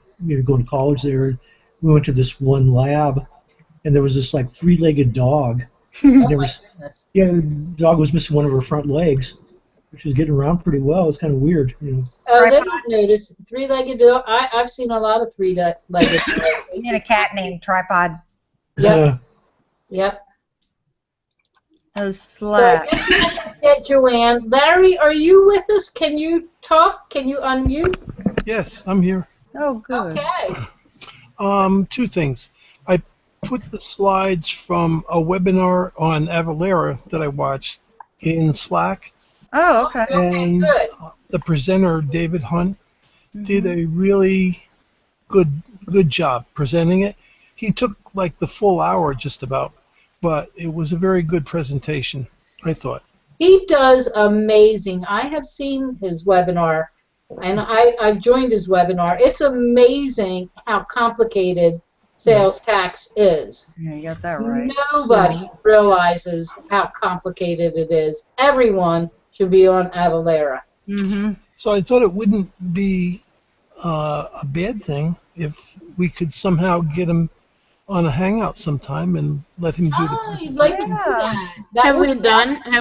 going to college there. We went to this one lab, and there was this like three-legged dog.
Goodness.
Yeah, the dog was missing one of her front legs. She was getting around pretty well. It's kind of weird,
Oh, they don't notice. Three-legged dog. I've seen a lot of three-legged dogs.
We had a cat named Tripod.
Yep. Yep.
Oh,
So
slap.
I guess we have to get Joanne. Larry, are you with us? Can you talk? Can you unmute?
Yes, I'm here.
Oh, good.
Okay.
Two things. I put the slides from a webinar on Avalara that I watched in Slack,
Oh, okay.
and
Good.
the presenter, David Hunt, did a really good job presenting it. He took like the full hour just about, but it was a very good presentation, I thought.
He does amazing. I have seen his webinar, and I've joined his webinar. It's amazing how complicated sales tax is.
Yeah, you got that right.
Nobody realizes how complicated it is. Everyone should be on Avalara.
Mm-hmm.
So I thought it wouldn't be a bad thing if we could somehow get him on a hangout sometime and let him do the
Oh, you'd like to do
Yeah.
that.
Have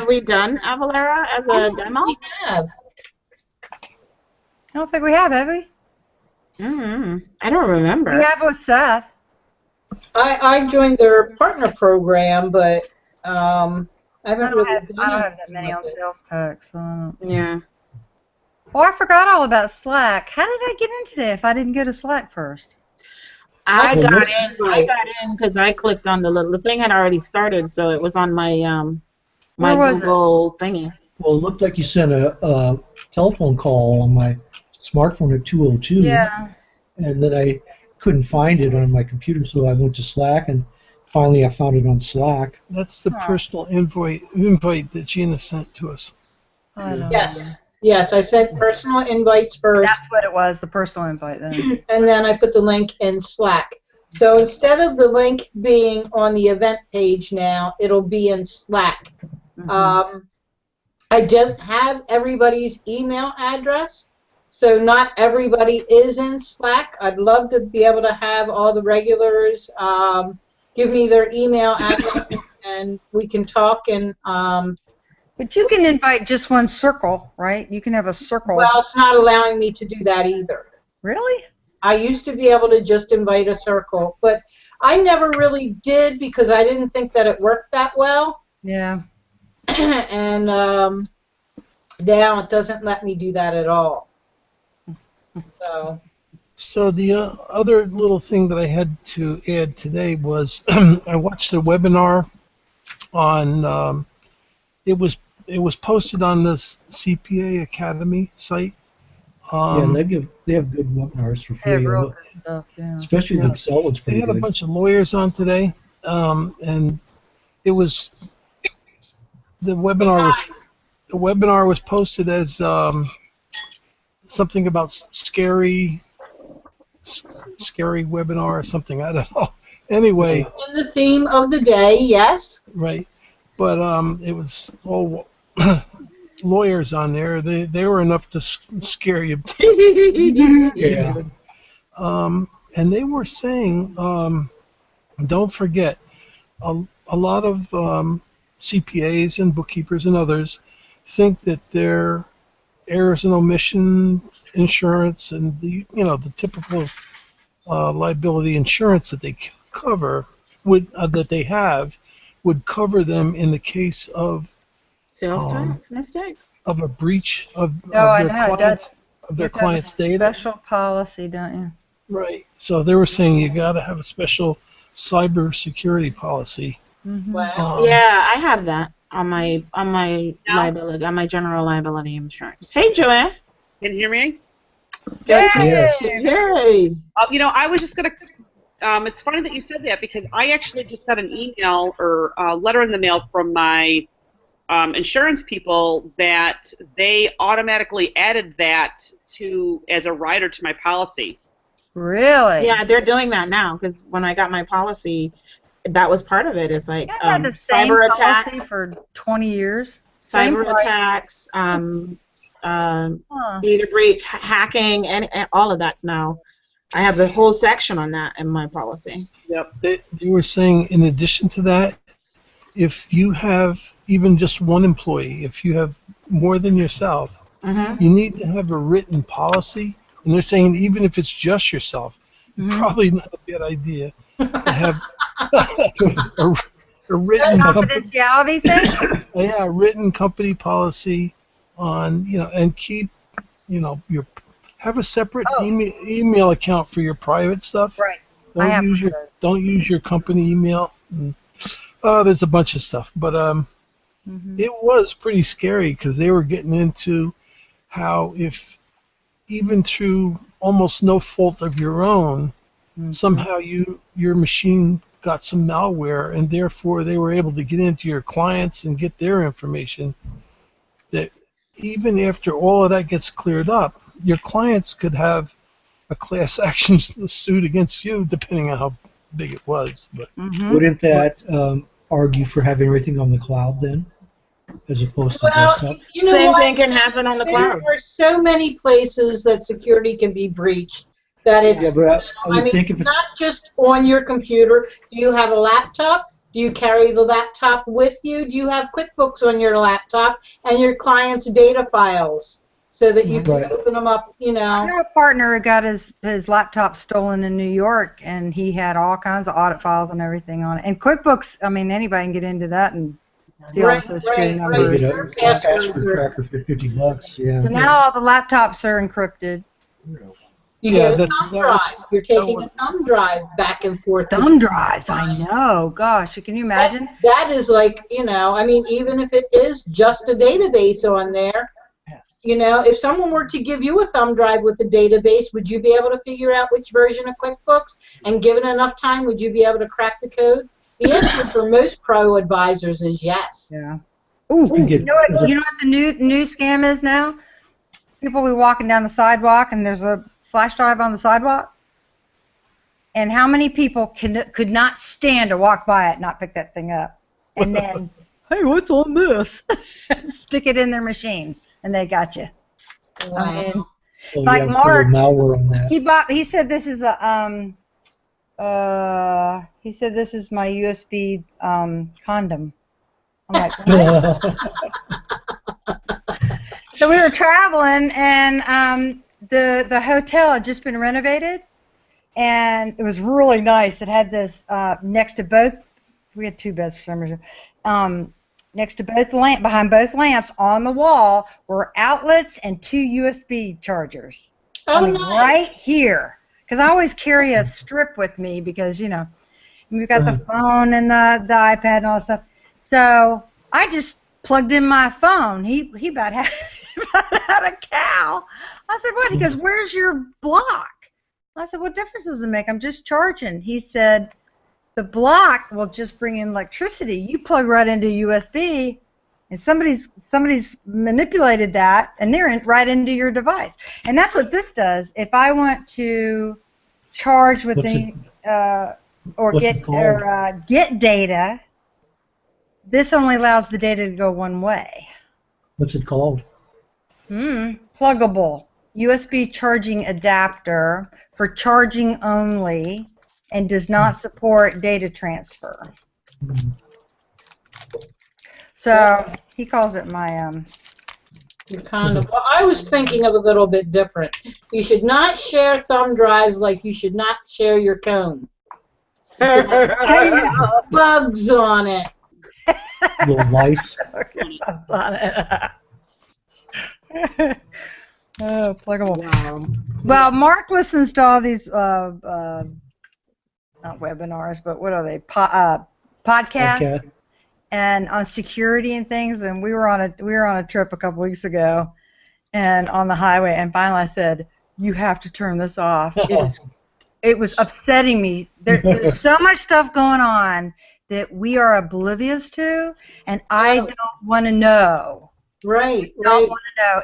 we done Avalara as a demo?
We have.
I don't think we have we?
I don't remember.
We have with Seth.
I joined their partner program, but I haven't
I don't
really
have
done
that many on
anything with it.
sales tax. So I don't.
Yeah.
Oh, I forgot all about Slack. How did I get into that if I didn't go to Slack first?
I
Well,
got
look-
in. I got in because I clicked on the thing had already started, so it was on my my
Where was it?
Google thingy.
Well, it looked like you sent a telephone call on my smartphone at 2:02.
Yeah.
And then I couldn't find it on my computer, so I went to Slack, and finally I found it on Slack.
That's the
Huh.
personal invite that Gina sent to us.
I don't know.
Yes. Yes, I sent personal invites first,
That's what it was, the personal invite then.
and then I put the link in Slack. So instead of the link being on the event page now, it'll be in Slack. I don't have everybody's email address, so not everybody is in Slack. I'd love to be able to have all the regulars give me their email address, and we can talk. And
But you can invite just one circle, right? You can have a circle.
well, it's not allowing me to do that either.
Really?
I used to be able to just invite a circle, but I never really did because I didn't think that it worked that well.
Yeah.
And now it doesn't let me do that at all. So
So the other little thing that I had to add today was I watched a webinar on. It was posted on the CPA Academy site.
Yeah, they have good webinars for
They have
free,
real good stuff, yeah.
especially the Excel one's
They
pretty
had a
good.
bunch of lawyers on today, and the webinar was posted as something about scary webinar or something. I don't know. Anyway,
in the theme of the day, yes.
right, but it was all lawyers on there. They were enough to scare you.
Yeah.
And they were saying, don't forget, a lot of CPAs and bookkeepers and others think that their errors and omission insurance and the typical liability insurance that they cover that they have would cover them in the case of
Sales tax mistakes.
of a breach of
I
their
know,
clients of
You
their
have to have a
clients' data.
Special policy, don't you?
Right. So they were saying you got to have a special cyber security policy.
Well,
Yeah, I have that on my liability, on my general liability insurance. Hey, Joanne.
Can you hear me?
Yes.
Yay.
I was just going to. It's funny that you said that because I actually just got an email or a letter in the mail from my insurance people that they automatically added that as a rider to my policy.
Really?
Yeah, they're doing that now because when I got my policy, that was part of it. It's like
I've had the same
cyber
policy
attack,
for 20 years. Same
cyber
price.
attacks,
Huh.
data breach, hacking, and all of that's now. I have the whole section on that in my policy.
They were saying in addition to that, if you have even just one employee, if you have more than yourself,
Mm-hmm.
you need to have a written policy. And they're saying even if it's just yourself, probably not a bad idea to have a written
Confidentiality thing?
a written company policy on and keep have a separate email account for your private stuff.
Right. I have
Don't use your company email. There's a bunch of stuff, but it was pretty scary because they were getting into how if even through almost no fault of your own, somehow your machine got some malware and therefore they were able to get into your clients and get their information. That even after all of that gets cleared up, your clients could have a class action suit against you, depending on how big it was. But
Wouldn't that argue for having everything on the cloud then, as opposed to desktop?
you know
Same
what?
thing can happen on the cloud.
There are so many places that security can be breached that it's.
Yeah, but I would
I mean,
think if it's
not just on your computer. Do you have a laptop? Do you carry the laptop with you? Do you have QuickBooks on your laptop and your client's data files so that you can
Right.
open them up,
I know a partner who got his laptop stolen in New York, and he had all kinds of audit files and everything on it. And QuickBooks, I mean, anybody can get into that and see all the social security
right,
numbers.
right.
get
Their
a
passwords
password
are-
cracker for $50, yeah.
So now all the laptops are encrypted.
You
Yeah,
get a
that-
thumb
that
drive.
was-
You're taking a thumb drive back and forth.
Thumb drives, I know. Gosh, can you imagine?
That is like, I mean, even if it is just a database on there, if someone were to give you a thumb drive with a database, would you be able to figure out which version of QuickBooks? And given enough time, would you be able to crack the code? The answer for most pro advisors is yes.
Yeah. Ooh,
You
you
get-
know what? You know what the new scam is now? People will be walking down the sidewalk and there's a flash drive on the sidewalk. And how many people could not stand to walk by it and not pick that thing up? And then, hey, what's on this? Stick it in their machine, and they got you. I mean,
Oh,
like
yeah,
Mark,
malware on that.
he said this is a he said this is my USB condom. I'm like, what? So we were traveling, and the hotel had just been renovated, and it was really nice. It had this next to both. We had two beds for some reason. Next to both behind both lamps on the wall were outlets and two USB chargers.
Oh,
I mean,
nice.
right here, because I always carry a strip with me because we've got the phone and the iPad and all that stuff. So I just plugged in my phone. He about had a cow. I said, what? He goes, where's your block? I said, what difference does it make? I'm just charging. He said, the block will just bring in electricity. You plug right into USB, and somebody's manipulated that, and they're right into your device. And that's what this does. If I want to charge with get data, this only allows the data to go one way.
What's it called?
Pluggable USB charging adapter for charging only, and does not support data transfer. So he calls it my
Your condom. Well, I was thinking of a little bit different. You should not share thumb drives like you should not share your comb. Bugs on it.
Little lice.
That's on it. Oh, pluggable.
Wow.
Well, Mark listens to all these not webinars, but what are they? Podcasts.
Okay.
And on security and things, and we were on a trip a couple weeks ago, and on the highway, and finally I said, "You have to turn this off." It was upsetting me. There's so much stuff going on that we are oblivious to, and I don't want to know.
Right,
I don't
right.
want to know.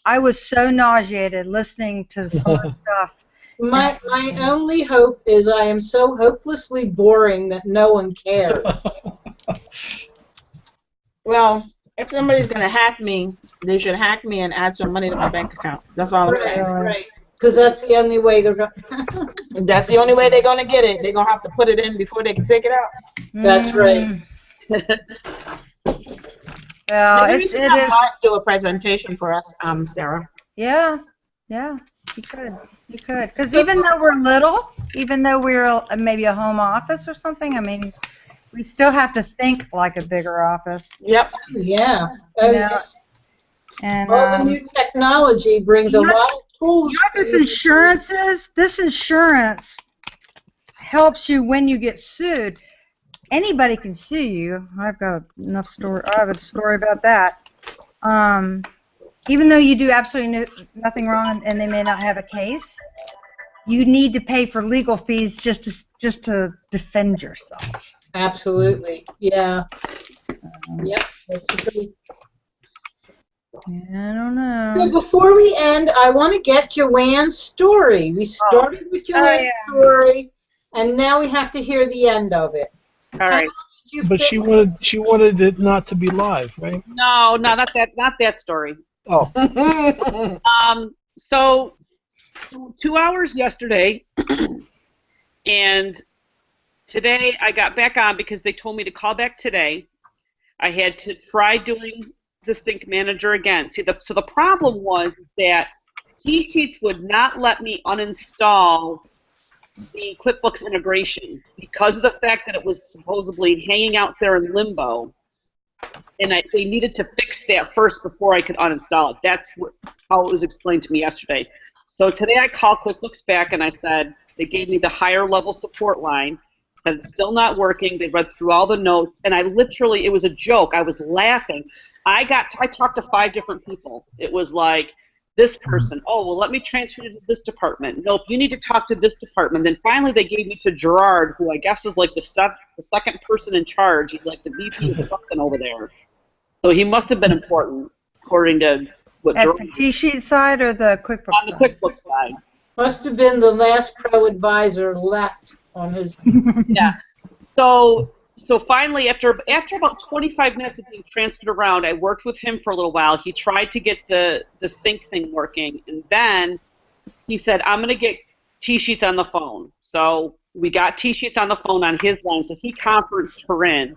I was so nauseated listening to some of the stuff.
My only hope is I am so hopelessly boring that no one cares.
Well, if somebody's gonna hack me, they should hack me and add some money to my bank account. That's all I'm
Right,
saying.
right. Because that's the only way they're going.
That's the only way they're gonna get it. They're gonna have to put it in before they can take it out.
That's right.
Well,
Maybe we
it
should have
is.
Mark do a presentation for us, Sarah.
Yeah, you could. Because even though we're little, even though we're maybe a home office or something, I mean, we still have to think like a bigger office.
Yep.
Yeah.
You know? And
All the new technology brings a lot of tools.
you know what this insurance is? This insurance helps you when you get sued. Anybody can sue you. I've got enough story. I have a story about that. Even though you do absolutely nothing wrong and they may not have a case, you need to pay for legal fees just to defend yourself.
Absolutely. Yeah. Yep. That's true.
I don't know.
So before we end, I want to get Joanne's story. We started with Joanne's story, and now we have to hear the end of it.
All right.
But she wanted it not to be live, right?
No, not that story.
Oh.
So 2 hours yesterday, and today I got back on because they told me to call back today. I had to try doing the Sync Manager again. See, so the problem was that T-Sheets would not let me uninstall the QuickBooks integration because of the fact that it was supposedly hanging out there in limbo, and they needed to fix that first before I could uninstall it. That's how it was explained to me yesterday. So today I called QuickBooks back and I said, they gave me the higher level support line, and it's still not working. They read through all the notes, and I literally, it was a joke. I was laughing. I talked to 5 different people. It was like, this person, oh, well, let me transfer you to this department. Nope, you need to talk to this department. Then finally they gave me to Gerard, who I guess is like the second person in charge. He's like the VP of something over there. So he must have been important, according to what
At
Gerard
the T-sheet side or the QuickBooks
on the
side?
QuickBooks side.
Must have been the last pro advisor left on his.
Yeah. So finally, after about 25 minutes of being transferred around, I worked with him for a little while. He tried to get the sync thing working, and then he said, I'm going to get T-sheets on the phone. So we got T-sheets on the phone on his line, so he conferenced her in,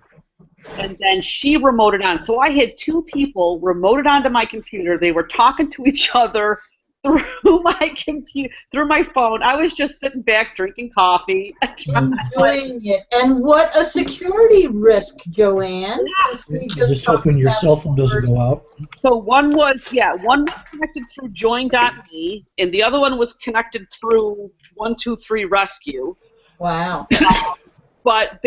and then she remoted on. So I had 2 people remoted onto my computer. They were talking to each other through my computer, through my phone. I was just sitting back drinking coffee.
Enjoying it. And what a security risk, Joanne. Since we
Just
talked
hoping your
about
cell phone doesn't go out.
So one was connected through join.me, and the other one was connected through 123 Rescue.
Wow.
But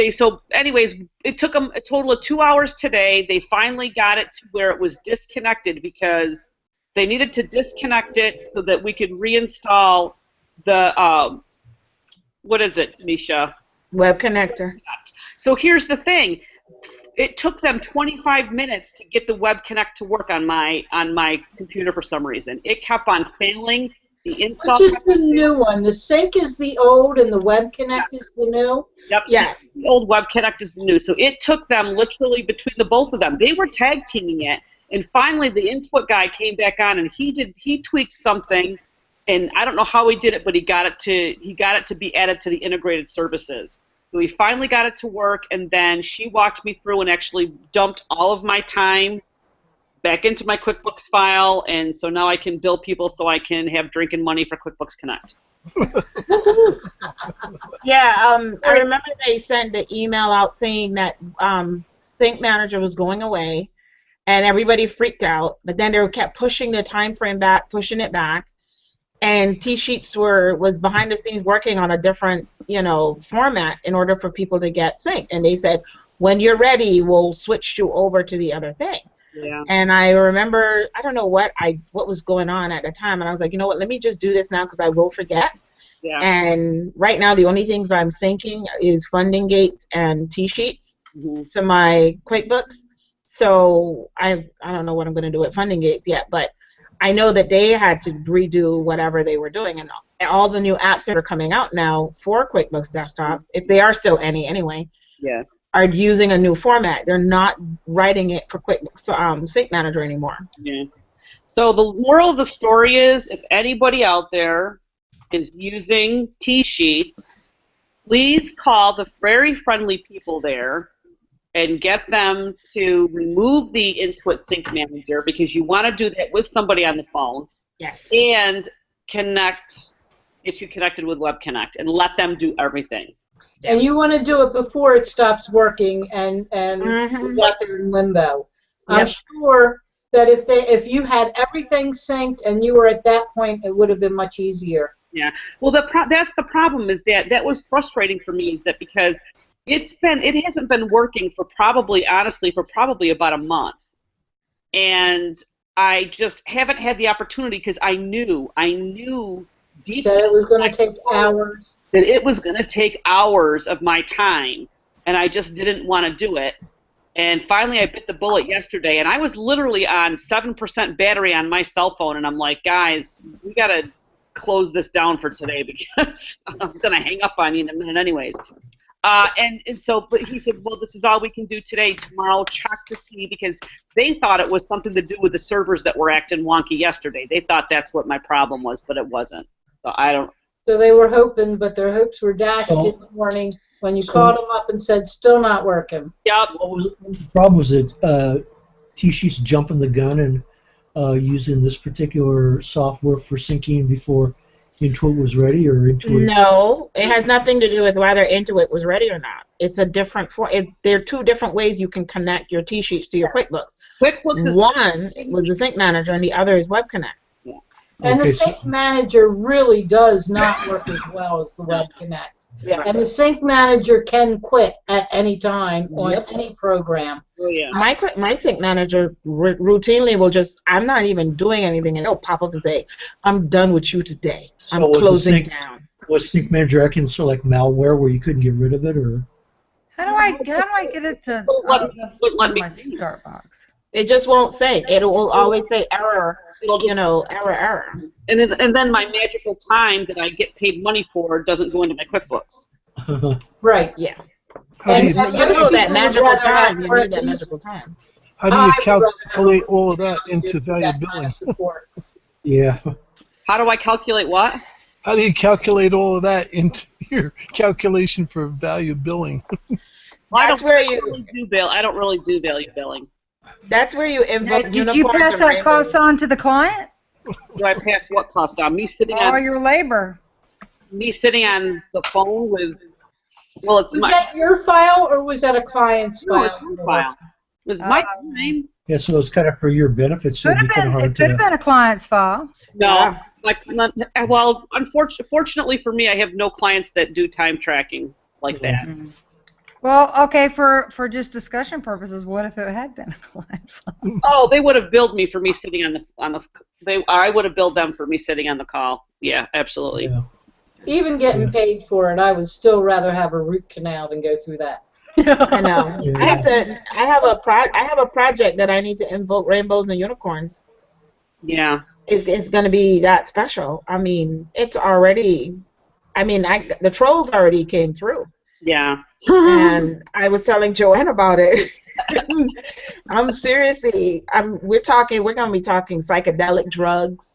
anyways, it took them a total of 2 hours today. They finally got it to where it was disconnected because they needed to disconnect it so that we could reinstall the, what is it, Misha?
Web connector.
So here's the thing. It took them 25 minutes to get the Web Connect to work on my computer for some reason. It kept on failing. The install.
Which is the new one? The Sync is the old and the Web Connect is the new?
Yep.
Yeah.
The old Web Connect is the new. So it took them literally between the both of them. They were tag teaming it. And finally, the Intuit guy came back on, and he tweaked something, and I don't know how he did it, but he got it to be added to the integrated services. So he finally got it to work, and then she walked me through and actually dumped all of my time back into my QuickBooks file, and so now I can bill people so I can have drinking money for QuickBooks Connect.
Yeah, I remember they sent the email out saying that Sync Manager was going away, and everybody freaked out. But then they kept pushing the time frame back, pushing it back, and T-Sheets was behind the scenes working on a different, format in order for people to get synced. And they said, when you're ready, we'll switch you over to the other thing.
Yeah.
And I remember, I don't know what was going on at the time, and I was like, you know what, let me just do this now because I will forget.
Yeah.
And right now, the only things I'm syncing is Funding Gates and T-Sheets to my QuickBooks. So I don't know what I'm going to do with Funding Gates yet, but I know that they had to redo whatever they were doing, and all the new apps that are coming out now for QuickBooks Desktop, if they are still any anyway,
yeah,
are using a new format. They're not writing it for QuickBooks Sync Manager anymore.
Yeah. So the moral of the story is, if anybody out there is using T-Sheets, please call the very friendly people there and get them to remove the Intuit Sync Manager, because you want to do that with somebody on the phone.
Yes.
And get you connected with Web Connect and let them do everything.
And you want to do it before it stops working and it's out there in limbo.
Yep.
I'm sure that if you had everything synced and you were at that point, it would have been much easier.
Yeah. Well, that's the problem, is that was frustrating for me, is that because it hasn't been working for probably about a month, and I just haven't had the opportunity, because I knew deep
that it was going to take hours.
That it was going to take hours of my time, and I just didn't want to do it. And finally, I bit the bullet yesterday, and I was literally on 7% battery on my cell phone, and I'm like, guys, we got to close this down for today, because I'm going to hang up on you in a minute anyways. But he said, well, this is all we can do today. Tomorrow, check to see, because they thought it was something to do with the servers that were acting wonky yesterday. They thought that's what my problem was, but it wasn't. So I don't.
So they were hoping, but their hopes were dashed in the morning when you called them up and said, still not working.
Yep.
The problem was that T-Sheets jumping the gun and using this particular software for syncing before Intuit was ready, or Intuit?
No, it has nothing to do with whether Intuit was ready or not. It's a different there are two different ways you can connect your T-Sheets to your QuickBooks.
QuickBooks is
one was the Sync Manager, and the other is Web Connect.
Yeah.
And
Okay,
the Sync Manager really does not work as well as the Web Connect.
Yeah.
And the Sync Manager can quit at any time on
Yep.
any program.
Oh yeah.
My Sync Manager routinely will just, I'm not even doing anything, and it'll pop up and say, I'm done with you today. I'm
So was the
closing
Sync-
down.
Was Sync Manager acting sort of like malware where you couldn't get rid of it, or?
How do I get it to
Let me
my
see.
start box?
It just won't say. It will always say error,
It'll just,
error.
and then my magical time that I get paid money for doesn't go into my QuickBooks.
Right.
Yeah.
How do
And-
you,
and
You know
most
that
people would
magical
rather
time.
have
You
for
need
at
that
least-
magical time.
how do
I
you
would rather have
calculate
a
all of that
person
into
do
value
that kind
billing?
of support.
Yeah.
How do I calculate what?
How do you calculate all of that into your calculation for value billing?
That's where you.
I don't really do value billing.
That's where you
Now,
invoke
did you
unicorns
pass
and
that
rainbows.
cost on to the client?
Do I pass what cost on? Me sitting
All
on
your labor.
the phone with. Well, it's
Was
my
that your file or was that a client's
no, it's
file?
my file. It was my time.
Yeah, so it's kind of for your benefit, so
Could
it'd
have
be kind of
been.
hard
It could have
to.
been a client's file.
No,
Yeah.
well, fortunately for me, I have no clients that do time tracking like that.
Well, okay, for just discussion purposes, what if it had been a client file?
Oh, they would have billed me for me sitting on the. I would have billed them for me sitting on the call. Yeah, absolutely.
Yeah.
Even getting paid for it, I would still rather have a root canal than go through that.
I know.
Yeah.
I have a project that I need to invoke rainbows and unicorns.
Yeah.
It's going to be that special. I mean, it's already. I mean, the trolls already came through,
Yeah.
and I was telling Joanne about it. I'm seriously. We're going to be talking psychedelic drugs.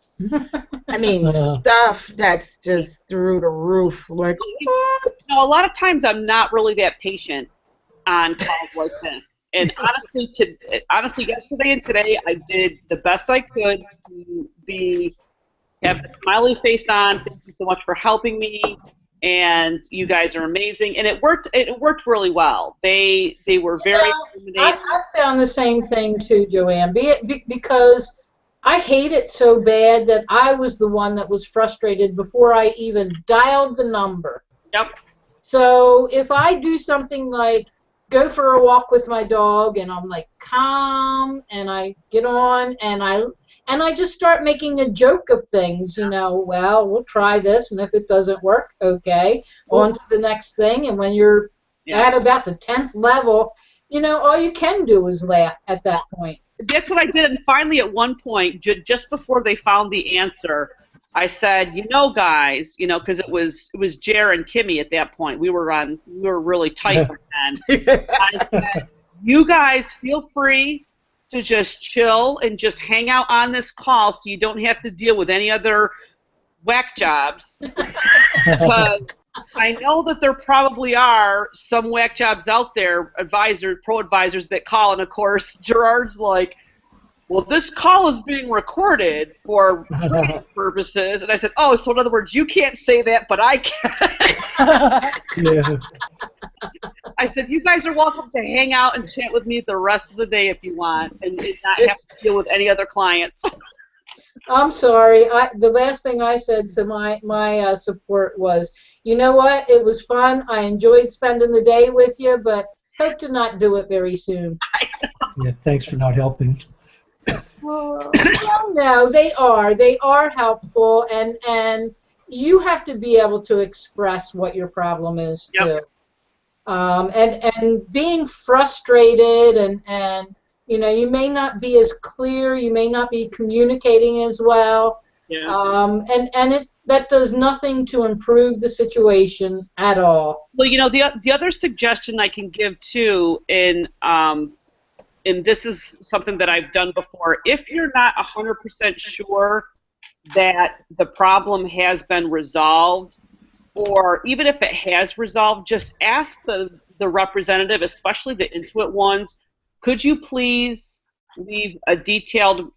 I mean, stuff that's just through the roof. Like, what?
No, a lot of times I'm not really that patient on calls like this. And honestly, yesterday and today, I did the best I could to have the smiley face on. Thank you so much for helping me, and you guys are amazing. And it worked. It worked really well. They were very accommodating.
I found the same thing too, Joanne, because I hate it so bad that I was the one that was frustrated before I even dialed the number.
Yep.
So if I do something like go for a walk with my dog and I'm like calm and I get on and I just start making a joke of things, well, we'll try this, and if it doesn't work, okay, on to the next thing. And when you're at about the 10th level, all you can do is laugh at that point.
That's what I did, and finally at one point, just before they found the answer, I said, guys, because it was Jer and Kimmy at that point. We were really tight then. I said, you guys feel free to just chill and just hang out on this call, so you don't have to deal with any other whack jobs. Because I know that there probably are some whack jobs out there, pro advisors that call, and of course Gerard's like, well, this call is being recorded for training purposes, and I said, oh, so in other words, you can't say that, but I can.
Yeah.
I said, you guys are welcome to hang out and chat with me the rest of the day if you want, and not have to deal with any other clients.
I'm sorry. The last thing I said to my support was, you know what? It was fun. I enjoyed spending the day with you, but hope to not do it very soon.
Yeah. Thanks for not helping.
Well, no, they are helpful, and you have to be able to express what your problem is too.
Yep.
And being frustrated and you may not be as clear, you may not be communicating as well.
Yeah.
And that does nothing to improve the situation at all.
Well, the other suggestion I can give too, and this is something that I've done before, if you're not 100% sure that the problem has been resolved, or even if it has resolved, just ask the representative, especially the Intuit ones, could you please leave a detailed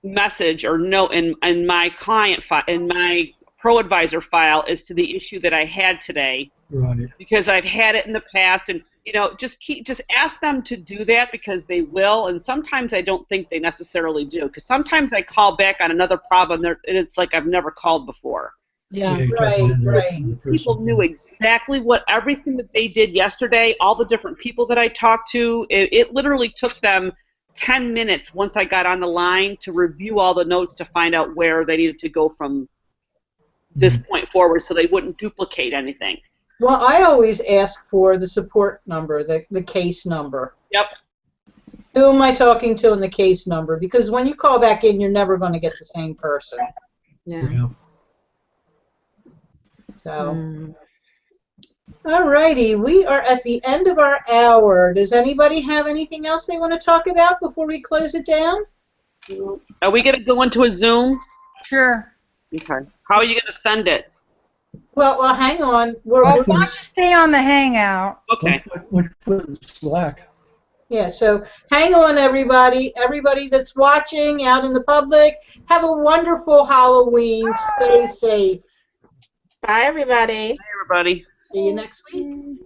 message or note in my client file, in my pro advisor file, as to the issue that I had today.
Right.
Because I've had it in the past, and You know, just ask them to do that because they will, and sometimes I don't think they necessarily do, because sometimes I call back on another problem and it's like I've never called before.
Yeah,
you're
right,
talking to
right.
the
People
person.
knew exactly everything that they did yesterday, all the different people that I talked to. It literally took them 10 minutes once I got on the line to review all the notes to find out where they needed to go from this point forward so they wouldn't duplicate anything.
Well, I always ask for the support number, the case number.
Yep.
Who am I talking to in the case number? Because when you call back in, you're never going to get the same person.
Yeah.
Yeah.
So, all righty, we are at the end of our hour. Does anybody have anything else they want to talk about before we close it down?
Are we going to go into a Zoom?
Sure.
Okay. How are you going to send it?
Well, hang on.
Well, why don't you stay on the Hangout?
Okay.
Which foot in Slack?
Yeah, so hang on, everybody. Everybody that's watching out in the public, have a wonderful Halloween. Stay safe.
Bye, everybody.
Hey, everybody.
See you next week.